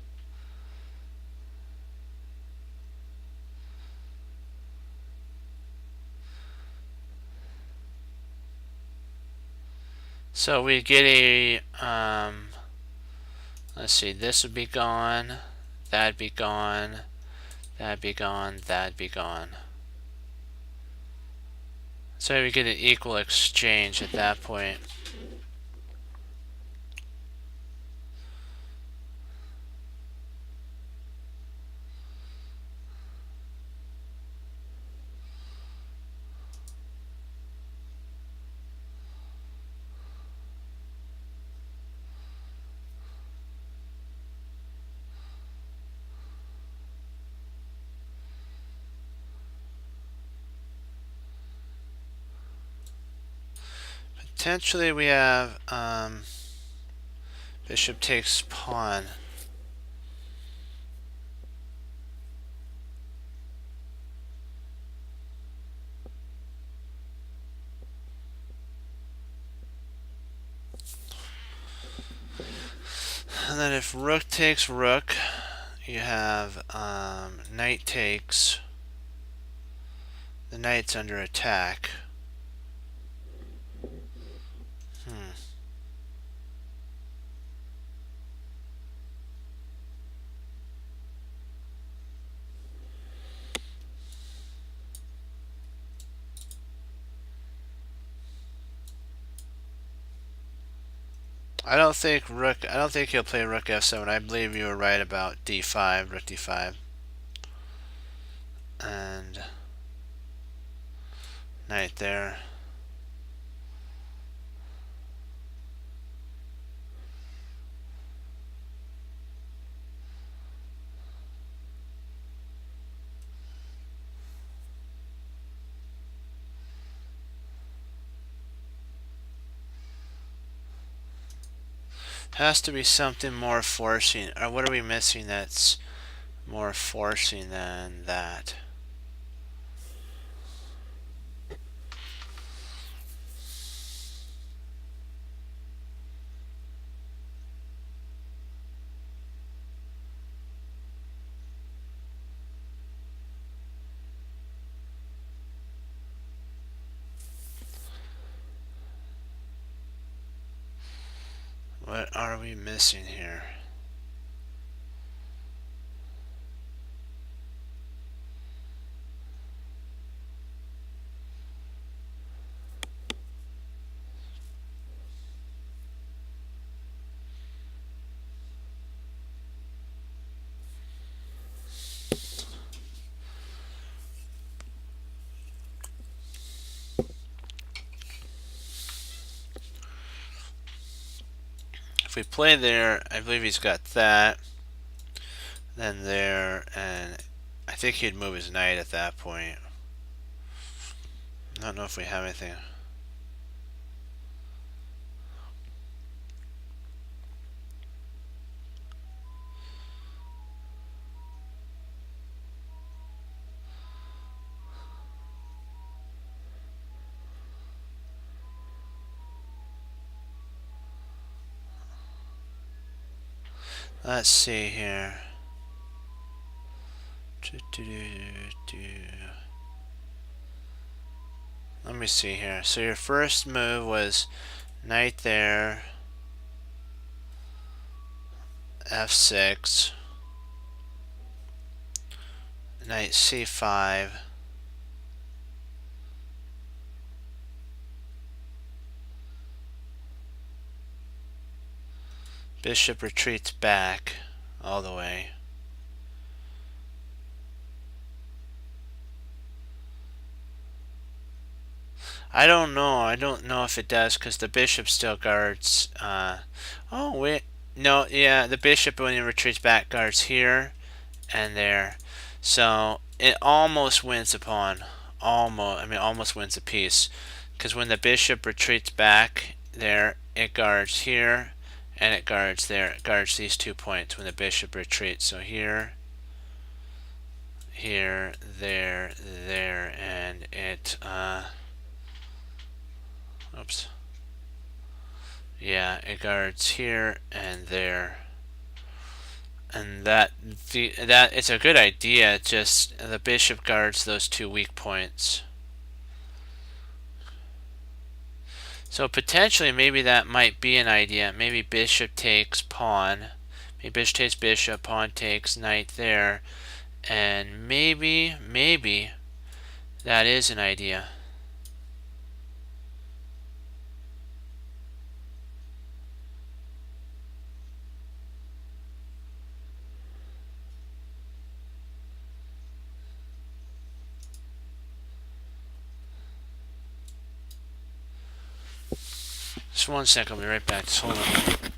Speaker 1: So we get a let's see, this would be gone, that'd be gone, that'd be gone, that'd be gone. So we get an equal exchange at that point. Potentially we have bishop takes pawn. And then if rook takes rook, you have knight takes. The knight's under attack. I don't think he'll play rook f7. I believe you were right about d5, rook d5. And knight there. Has to be something more forcing. Or what are we missing that's more forcing than that? What are we missing here? If we play there, I believe he's got that. Then there, and I think he'd move his knight at that point. I don't know if we have anything. Let's see here. Let me see here. So your first move was knight there, f6, knight c5, bishop retreats back all the way. I don't know. I don't know if it does because the bishop still guards. Oh wait, no, yeah, the bishop when it retreats back guards here and there, so it almost wins a pawn. Almost wins a piece, because when the bishop retreats back there, it guards here, and it guards there. It guards these 2 points when the bishop retreats. So here, here, there, there, and it. Oops. Yeah, it guards here and there, and that it's a good idea. Just the bishop guards those 2 weak points. So potentially, maybe that might be an idea. Maybe bishop takes pawn. Maybe bishop takes bishop, pawn takes knight there, and maybe that is an idea. Just 1 second, I'll be right back. Just hold on.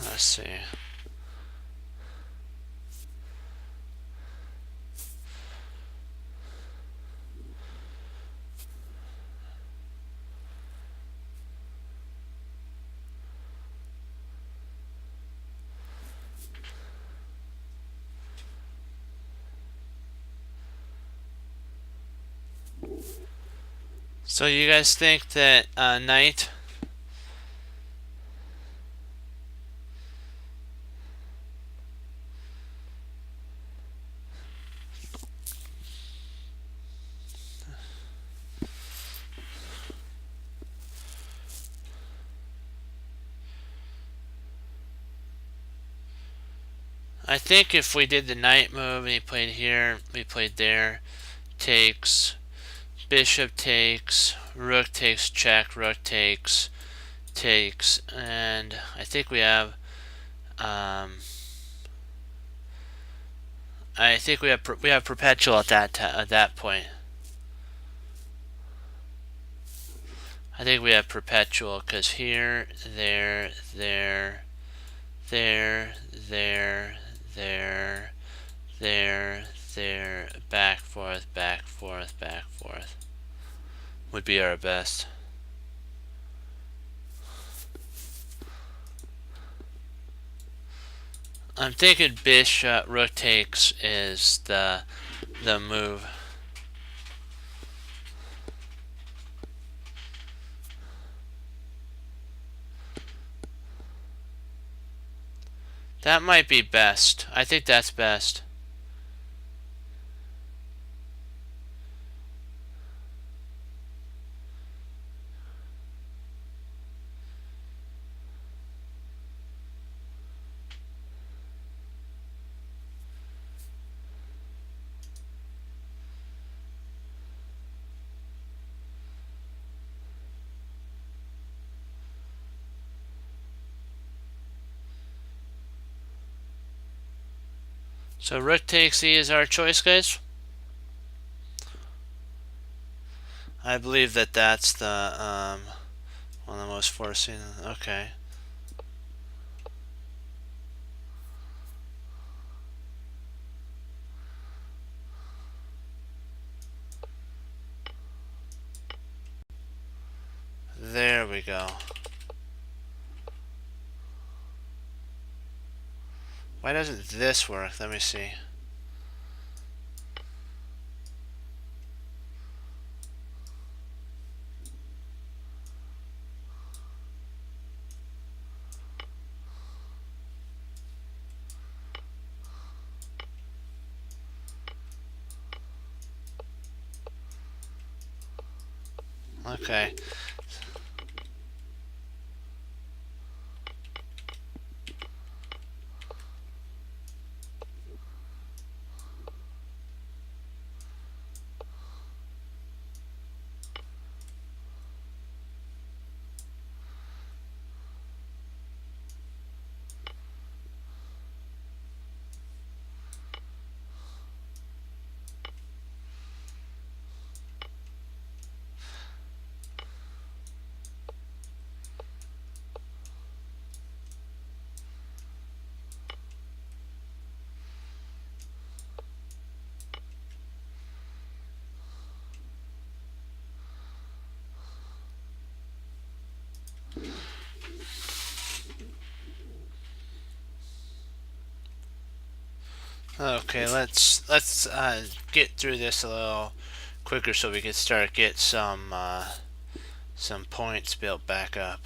Speaker 1: Let's see. So you guys think that knight? I think if we did the knight move and he played here, we played there, takes, bishop takes, rook takes check, rook takes, takes, and I think we have I think we have perpetual at that point. I think we have perpetual because here, there, there, there, there, there, there, back, forth, back, forth, back, forth would be our best. I'm thinking bishop rook takes is the move. That might be best. I think that's best. So rook takes E is our choice, guys. I believe that that's the one of the most forcing. Okay. There we go. Why doesn't this work? Let me see. Okay. Okay, let's get through this a little quicker so we can start get some points built back up.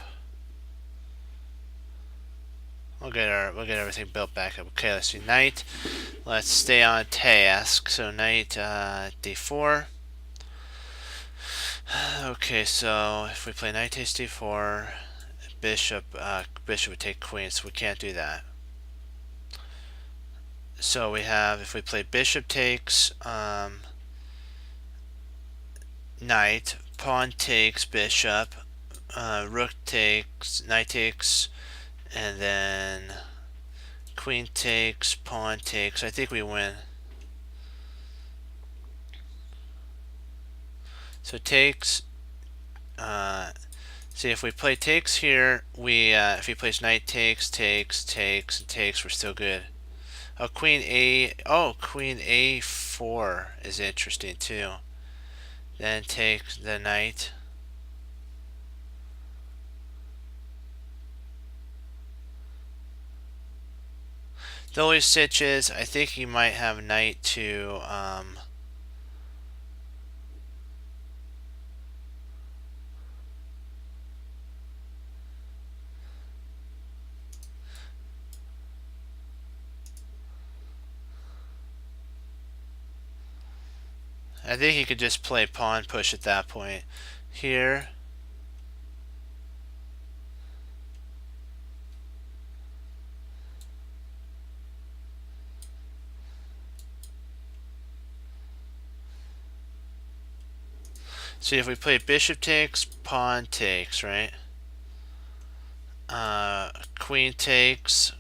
Speaker 1: We'll get everything built back up. Okay, let's see knight. Let's stay on task. So knight d4. Okay, so if we play knight takes d4, bishop would take queen, so we can't do that. So we have, if we play bishop takes knight, pawn takes bishop, rook takes, knight takes, and then queen takes, pawn takes. I think we win. So takes. See, if we play takes here, we if he plays knight takes, takes, takes, and takes, we're still good. Oh, queen a. Oh, queen a4 is interesting too. Then take the knight. The only stitch is, I think he might have knight to I think he could just play pawn push at that point. Here. See, if we play bishop takes, pawn takes, right? Queen takes,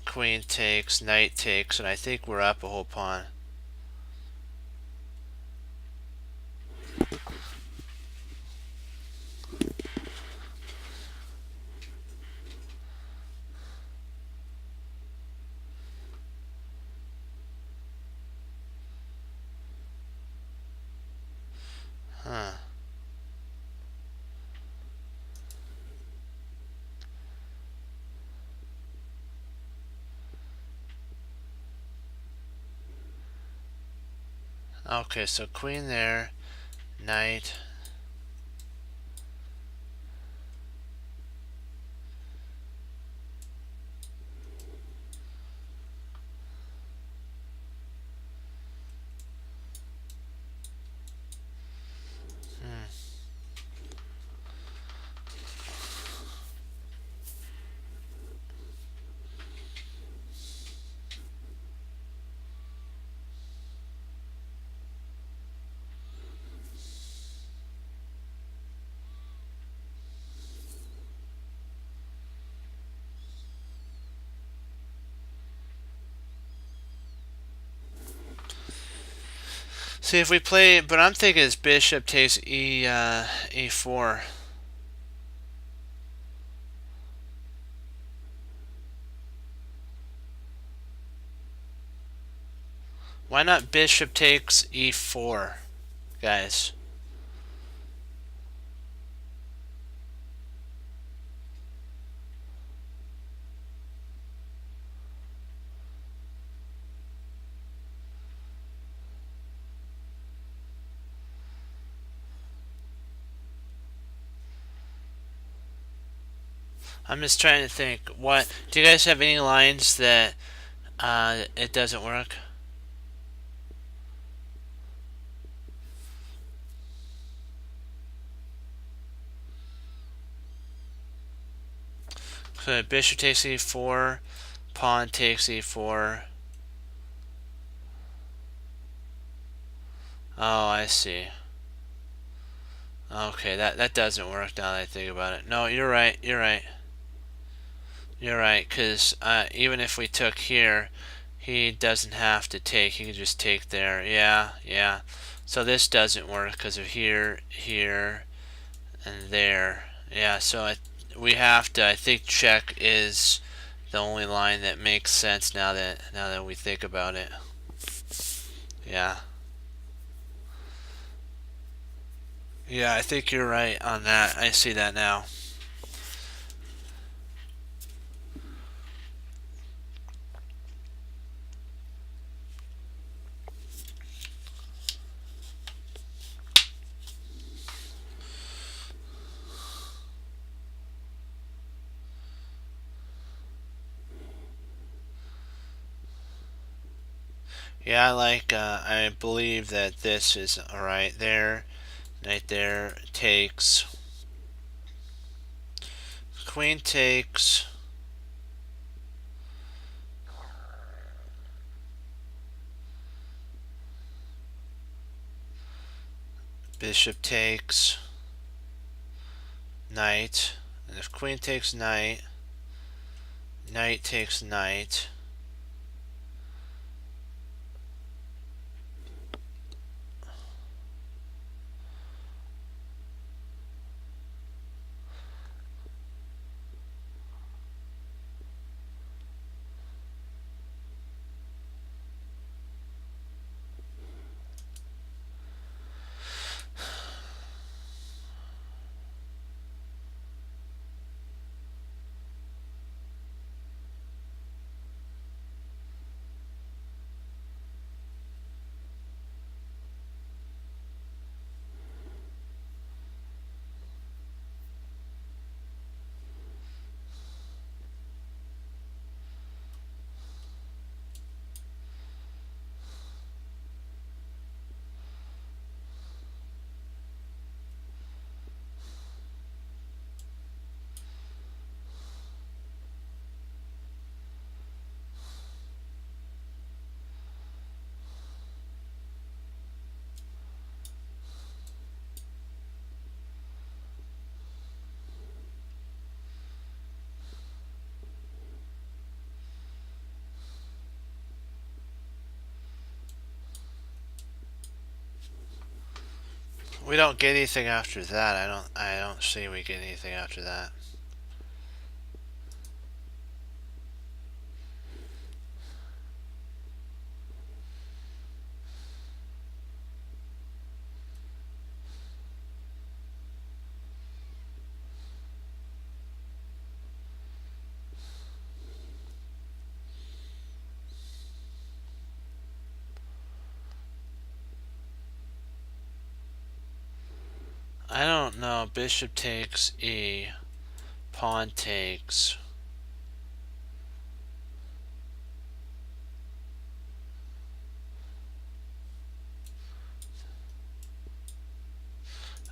Speaker 1: knight takes, and I think we're up a whole pawn. Huh. Okay, so queen there, knight. See if we play, but I'm thinking it's bishop takes e4. Why not bishop takes e4, guys? I'm just trying to think. What do you guys have any lines that it doesn't work? So bishop takes e4, pawn takes e4. Oh, I see. Okay, that doesn't work now that I think about it. No, you're right. You're right. You're right. Because even if we took here, he doesn't have to take. He can just take there. Yeah, yeah. So this doesn't work because of here, here, and there. Yeah. So we have to. I think check is the only line that makes sense now that we think about it. Yeah. Yeah, I think you're right on that. I see that now. Yeah, I believe that this is alright there. Knight there takes. Queen takes. Bishop takes. Knight. And if queen takes knight, knight takes knight. We don't get anything after that. I don't see we get anything after that. I don't know. Bishop takes E. Pawn takes.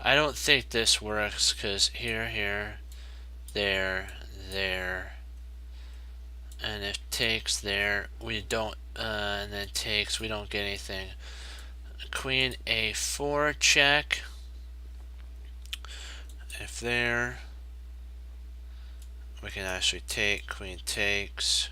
Speaker 1: I don't think this works because here, here, there, there, and if takes there, we don't, and then takes, we don't get anything. Queen A4 check. If there, we can actually take. Queen takes.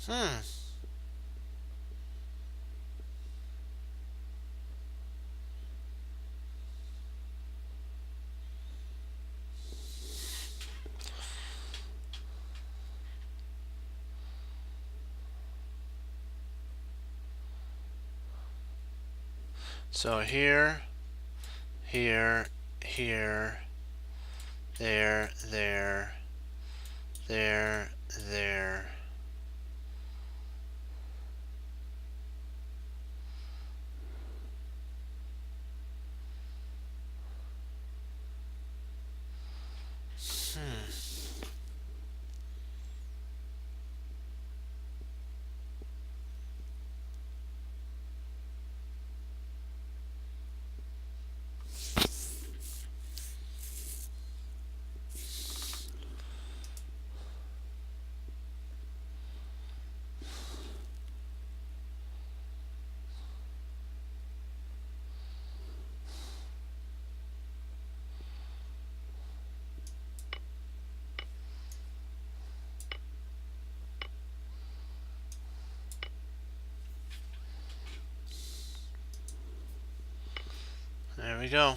Speaker 1: Hmm. So here, here, here, there, there, there, there. There we go.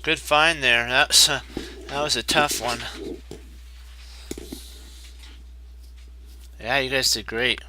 Speaker 1: Good find there. That was a tough one. Yeah, you guys did great.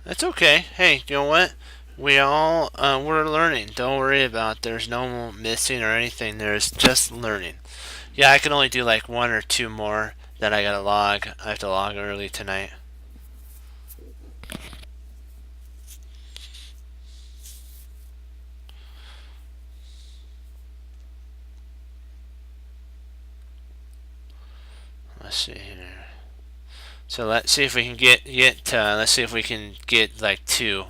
Speaker 1: That's okay. Hey, you know what? We're learning. Don't worry about it. There's no missing or anything. There's just learning. Yeah, I can only do like one or two more that I gotta log. I have to log early tonight. Let's see here. So let's see if we can get let's see if we can get like two.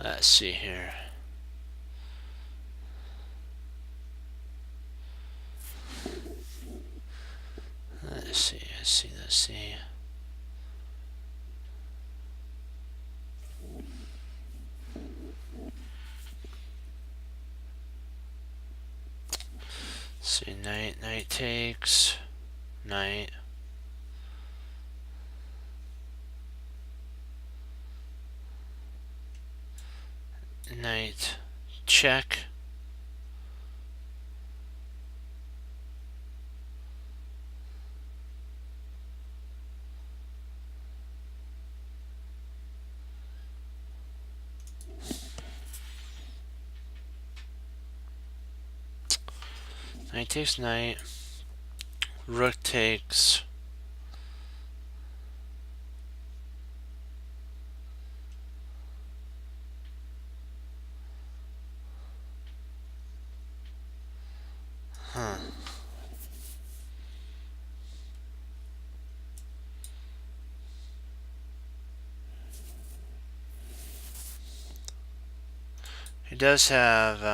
Speaker 1: Let's see here. Let's see. Let's see. See, night takes, night. Night, check. Knight takes knight. Rook takes. Huh. He does have,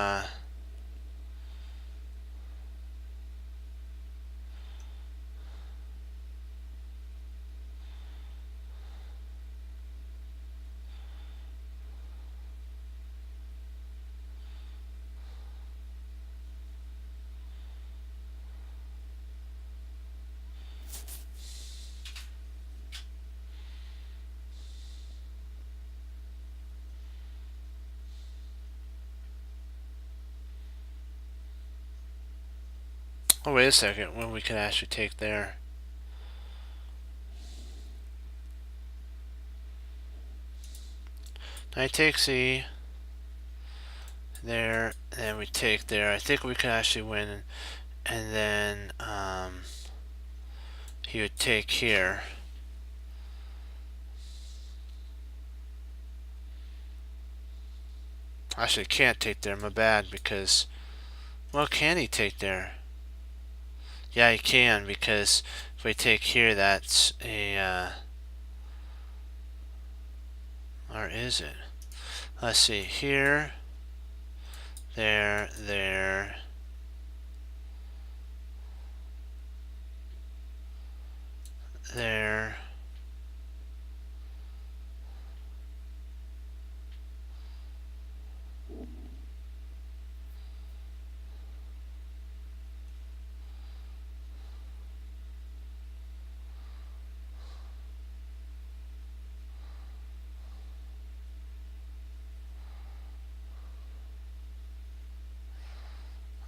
Speaker 1: oh, wait a second. When we could actually take there. Knight takes E. There. And then we take there. I think we could actually win. And then, he would take here. Actually, can't take there. My bad, because, well, can he take there? Yeah, he can, because if we take here, that's a, or is it? Let's see, here, there, there. There.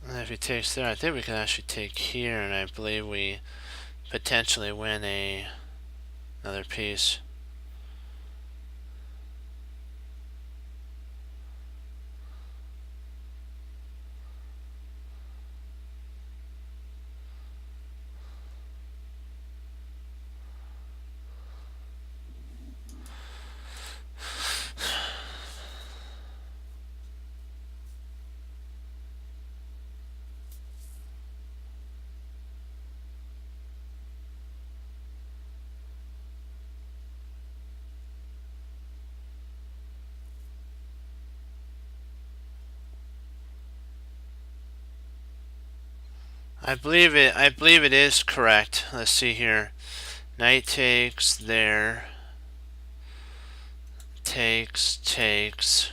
Speaker 1: And if he takes there, I think we can actually take here, and I believe we potentially win another piece. I believe it is correct. Let's see here. Knight takes there. Takes.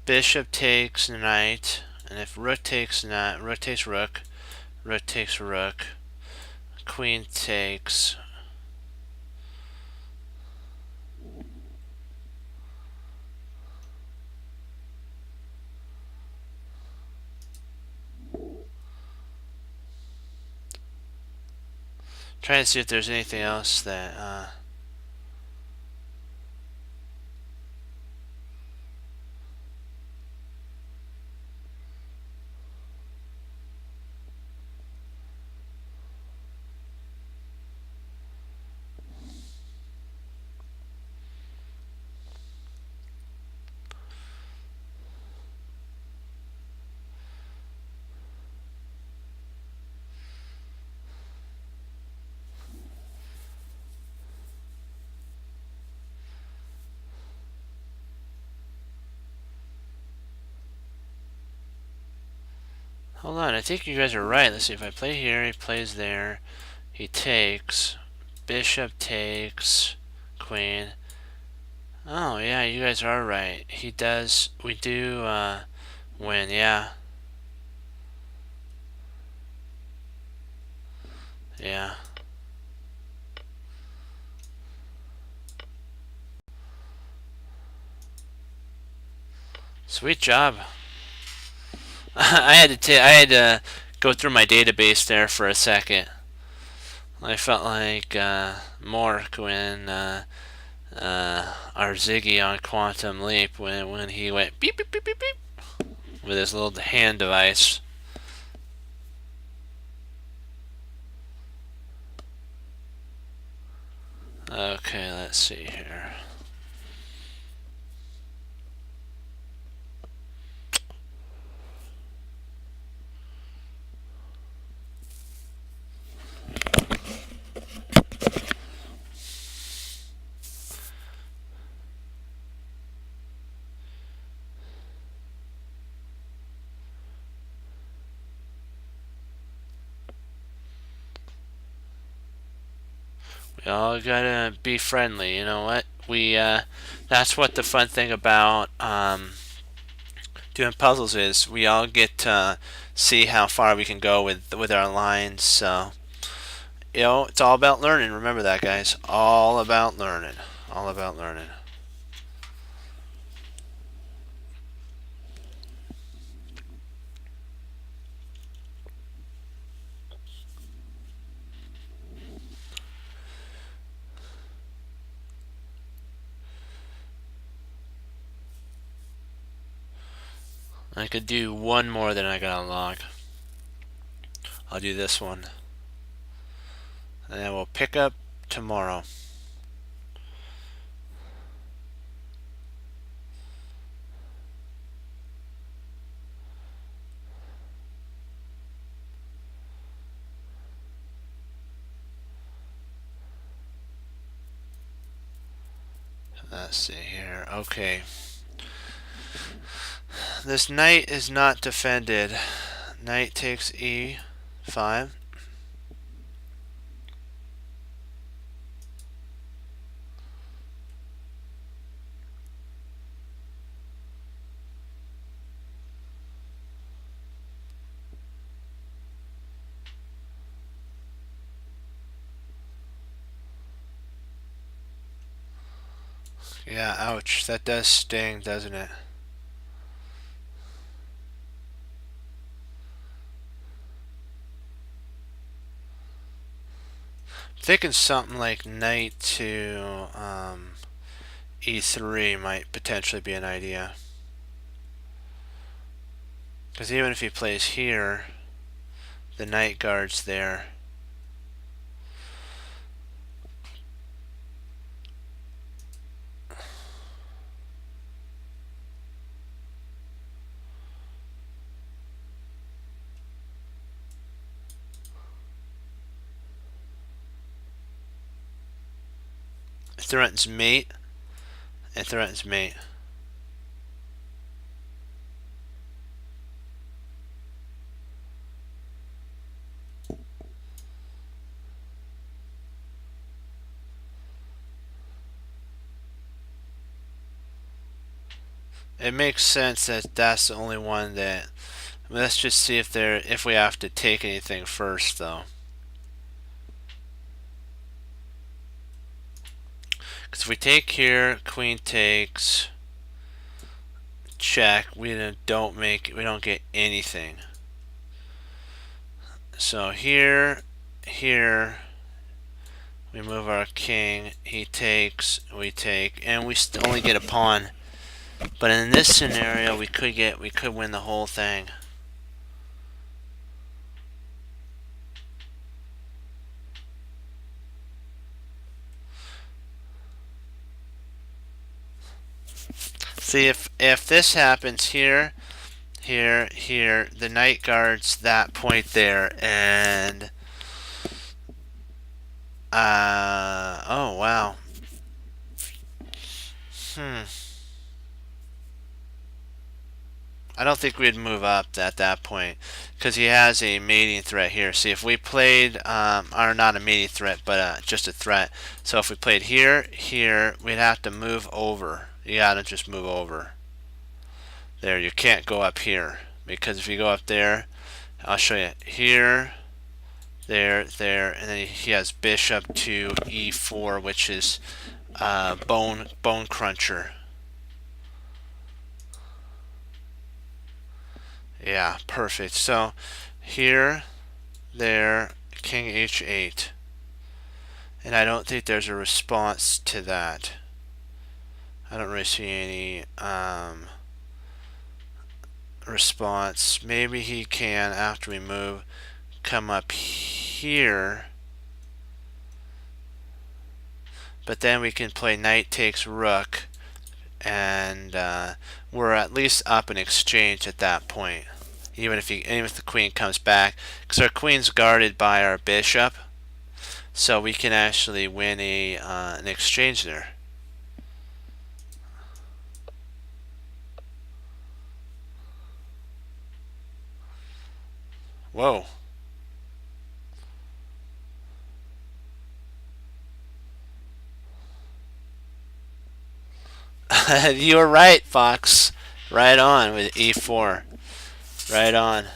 Speaker 1: Bishop takes knight. And if rook takes knight, rook takes rook. Rook takes rook. Queen takes. Trying to see if there's anything else that hold on, I think you guys are right. Let's see, if I play here, he plays there. He takes. Bishop takes. Queen. Oh, yeah, you guys are right. He does. We do win, yeah. Yeah. Sweet job. I had to go through my database there for a second. I felt like Mork when our Ziggy on Quantum Leap when he went beep beep beep beep beep with his little hand device. Okay, let's see here. We all gotta be friendly. You know what? That's what the fun thing about doing puzzles is. We all get to see how far we can go with our lines. So, it's all about learning. Remember that, guys. All about learning. All about learning. I could do one more than I got unlock. I'll do this one. And then we'll pick up tomorrow. Let's see here. Okay. This knight is not defended. Knight takes e5. Yeah, ouch. That does sting, doesn't it? I'm thinking something like knight to e3 might potentially be an idea. Because even if he plays here, the knight guard's there. It threatens mate. It threatens mate. It makes sense that that's the only one that. Let's just see if we have to take anything first, though. Because if we take here, queen takes, check. We don't get anything. So here, we move our king. He takes, we take, and we only get a pawn. But in this scenario, we could win the whole thing. See, if this happens here, the knight guards that point there, and oh wow. I don't think we'd move up at that point because he has a mating threat here. See, if we played, or not a mating threat, but just a threat. So if we played here, we'd have to move over. You gotta just move over. There, you can't go up here because if you go up there, I'll show you here, there, and then he has bishop to e4, which is bone cruncher. Yeah, perfect. So here, there, king h8. And I don't think there's a response to that. I don't really see any response. Maybe he can, after we move, come up here. But then we can play knight takes rook. And we're at least up in exchange at that point. Even if the queen comes back. Because our queen's guarded by our bishop. So we can actually win an exchange there. Whoa. You were right, Fox. Right on with e4. Right on.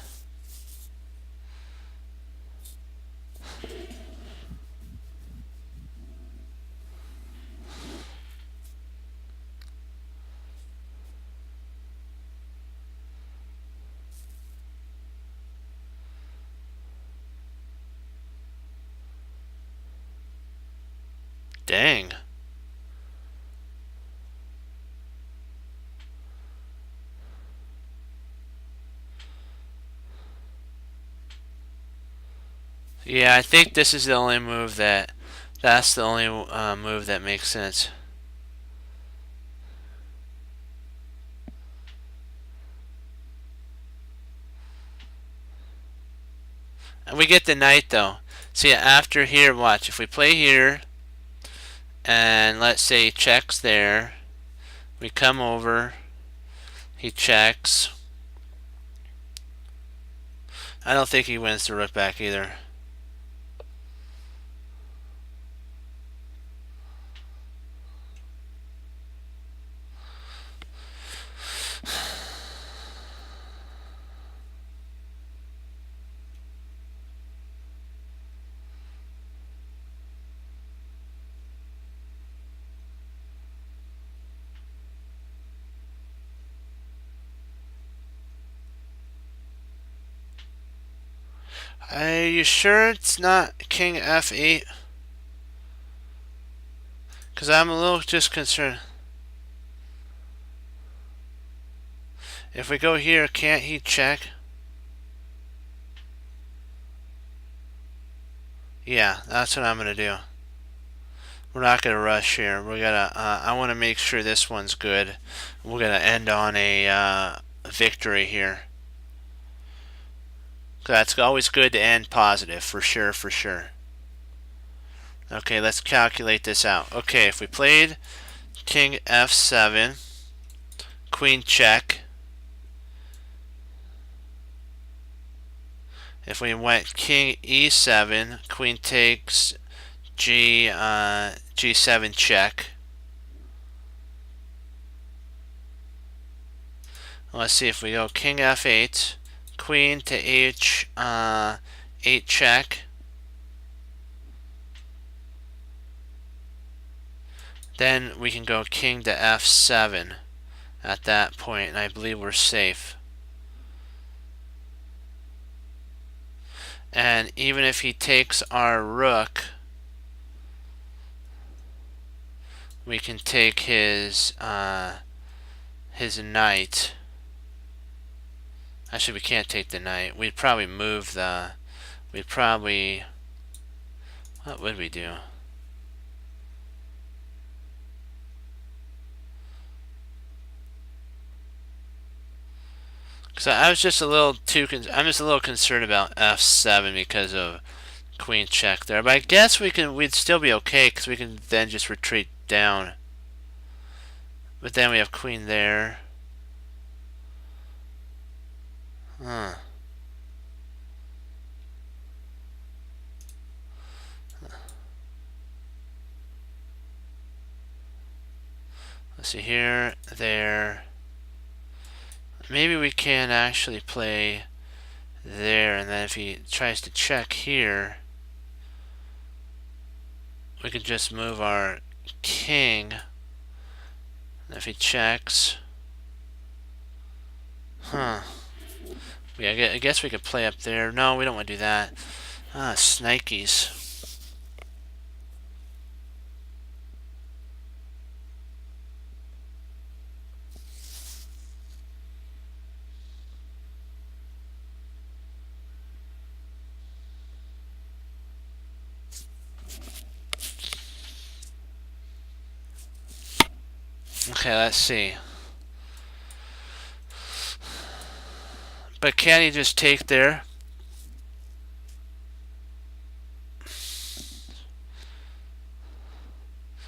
Speaker 1: Dang. Yeah, I think this is the only move that's the only move that makes sense. And we get the knight though. See, after here, watch. If we play here, and let's say he checks there, we come over, he checks, I don't think he wins the rook back either. Are you sure it's not king f8? Because I'm a little just concerned. If we go here, can't he check? Yeah, that's what I'm going to do. We're not going to rush here. We're gonna. I want to make sure this one's good. We're going to end on a victory here. That's always good to end positive, for sure, for sure. Okay, let's calculate this out. Okay, if we played king f7, queen check. If we went king e7, queen takes g7 check. Let's see if we go king f8, queen to h8 check. Then we can go king to f7 at that point, and I believe we're safe. And even if he takes our rook, we can take his knight. Actually, we can't take the knight. We'd probably move the... What would we do? Because I was just a little I'm just a little concerned about f7 because of queen check there. But I guess we'd still be okay because we can then just retreat down. But then we have queen there. Huh. Let's see here, there. Maybe we can actually play there, and then if he tries to check here, we could just move our king. And if he checks, yeah, I guess we could play up there. No, we don't want to do that. Snikies. Okay, let's see. But can he just take there?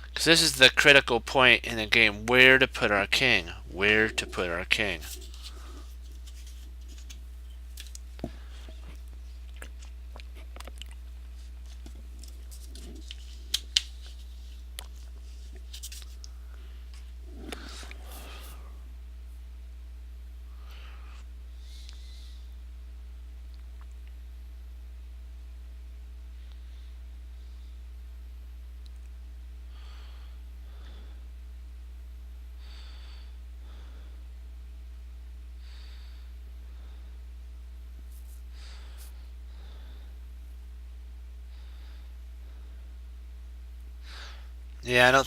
Speaker 1: Because this is the critical point in the game. Where to put our king. Where to put our king. Yeah,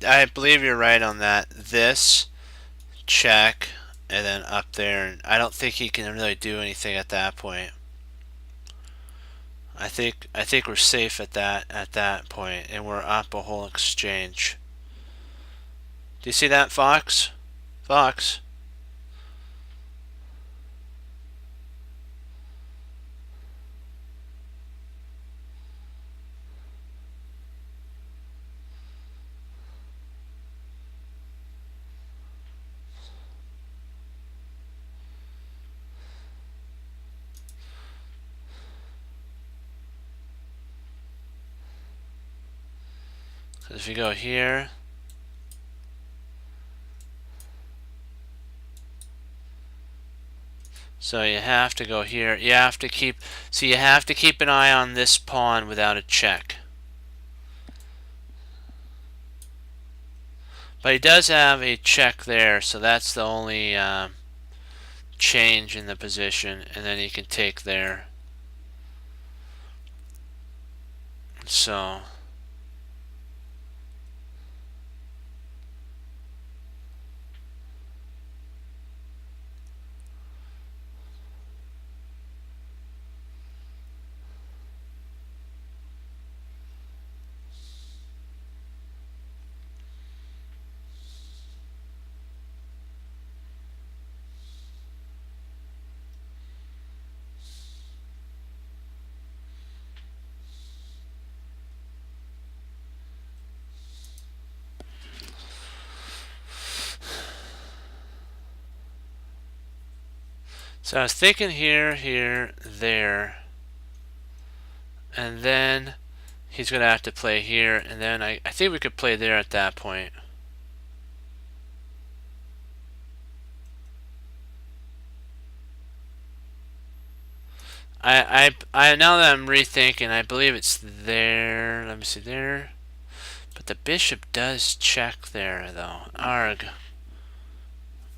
Speaker 1: I believe you're right on that. This, check, and then up there. And I don't think he can really do anything at that point. I think we're safe at that point, and we're up a whole exchange. Do you see that, Fox? Fox? If you go here, so you have to go here. You have to keep, so you have to keep an eye on this pawn without a check. But he does have a check there, so that's the only change in the position, and then he can take there. So I was thinking here, here, there, and then he's going to have to play here, and then I think we could play there at that point. I now that I'm rethinking, I believe it's there. Let me see there. But the bishop does check there though. Arg.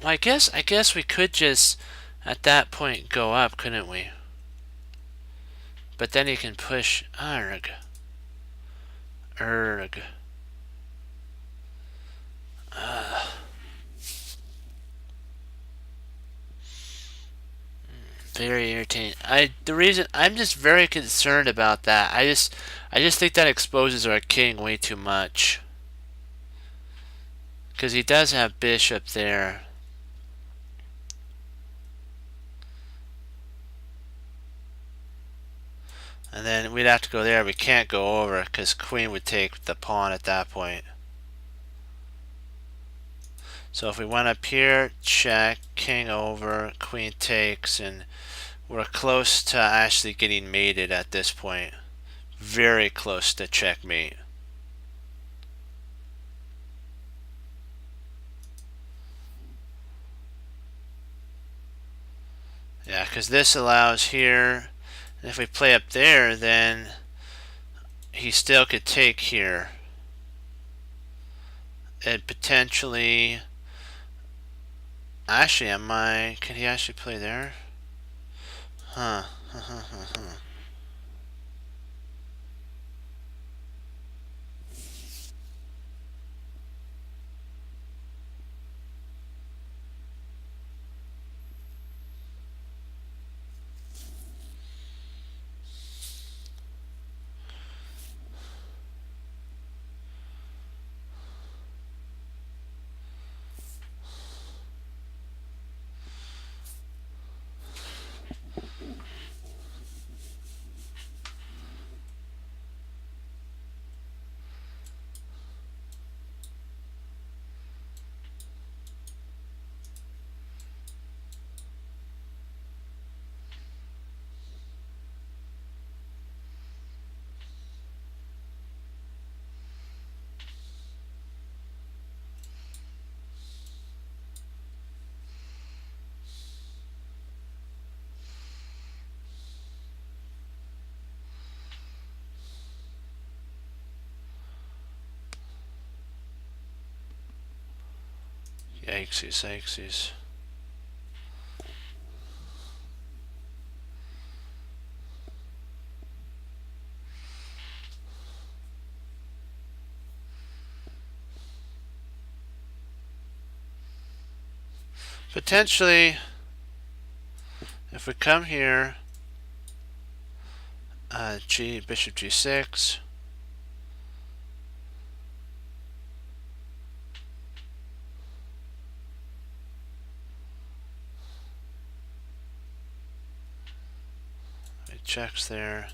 Speaker 1: Well, I guess we could just at that point go up, couldn't we? But then he can push arg. Erg. Very irritating. The reason I'm just very concerned about that. I just think that exposes our king way too much. Because he does have bishop there. And then we'd have to go there. We can't go over because queen would take the pawn at that point. So if we went up here, check, king over, queen takes, and we're close to actually getting mated at this point. Very close to checkmate. Yeah, because this allows here, and if we play up there, then he still could take here. And potentially, actually, can he actually play there? Huh. Yikesies. Potentially, if we come here, bishop g6. It checks there.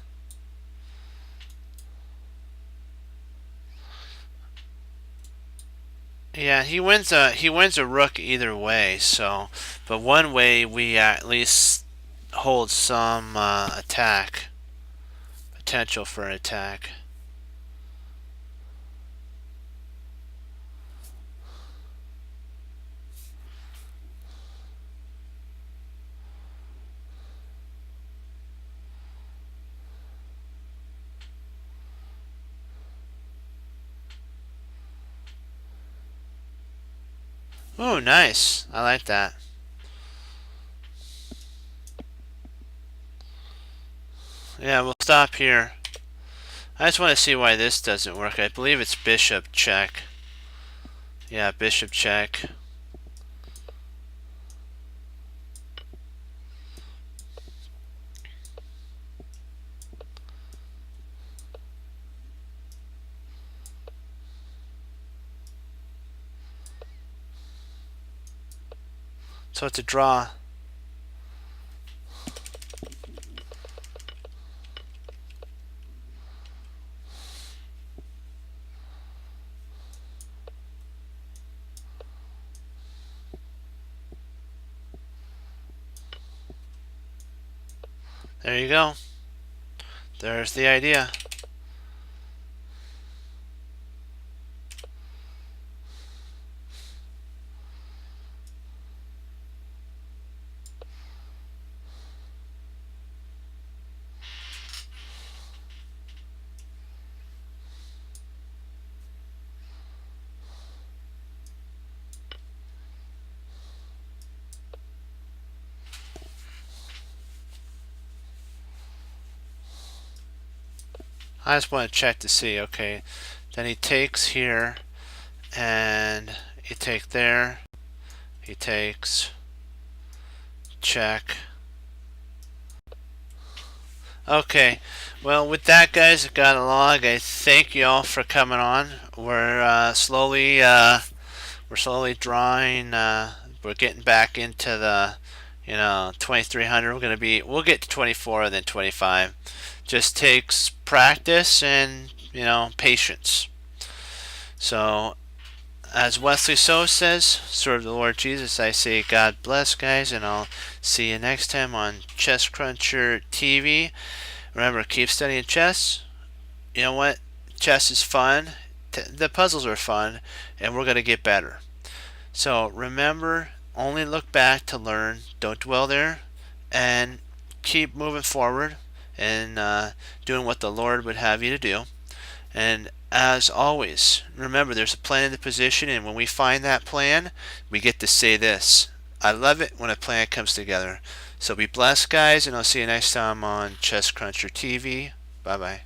Speaker 1: Yeah, he wins a rook either way. So, but one way we at least hold some attack potential for attack. Ooh, nice. I like that. Yeah, we'll stop here. I just want to see why this doesn't work. I believe it's bishop check. Yeah, bishop check. So it's a draw. There you go. There's the idea. I just want to check to see. Okay, then he takes here, and you take there. He takes check. Okay, well, with that, guys, I got a log. I thank you all for coming on. We're slowly drawing. We're getting back into the 2300. We'll get to 24, then 25. Just takes practice and patience. So, as Wesley So says, serve the Lord Jesus. I say God bless, guys, and I'll see you next time on Chess Cruncher TV. Remember, keep studying chess. You know what? Chess is fun. The puzzles are fun, and we're going to get better. So remember, only look back to learn. Don't dwell there, and keep moving forward and doing what the Lord would have you to do. And as always, remember there's a plan in the position, and when we find that plan, we get to say this. I love it when a plan comes together. So be blessed, guys, and I'll see you next time on Chess Cruncher TV. Bye bye.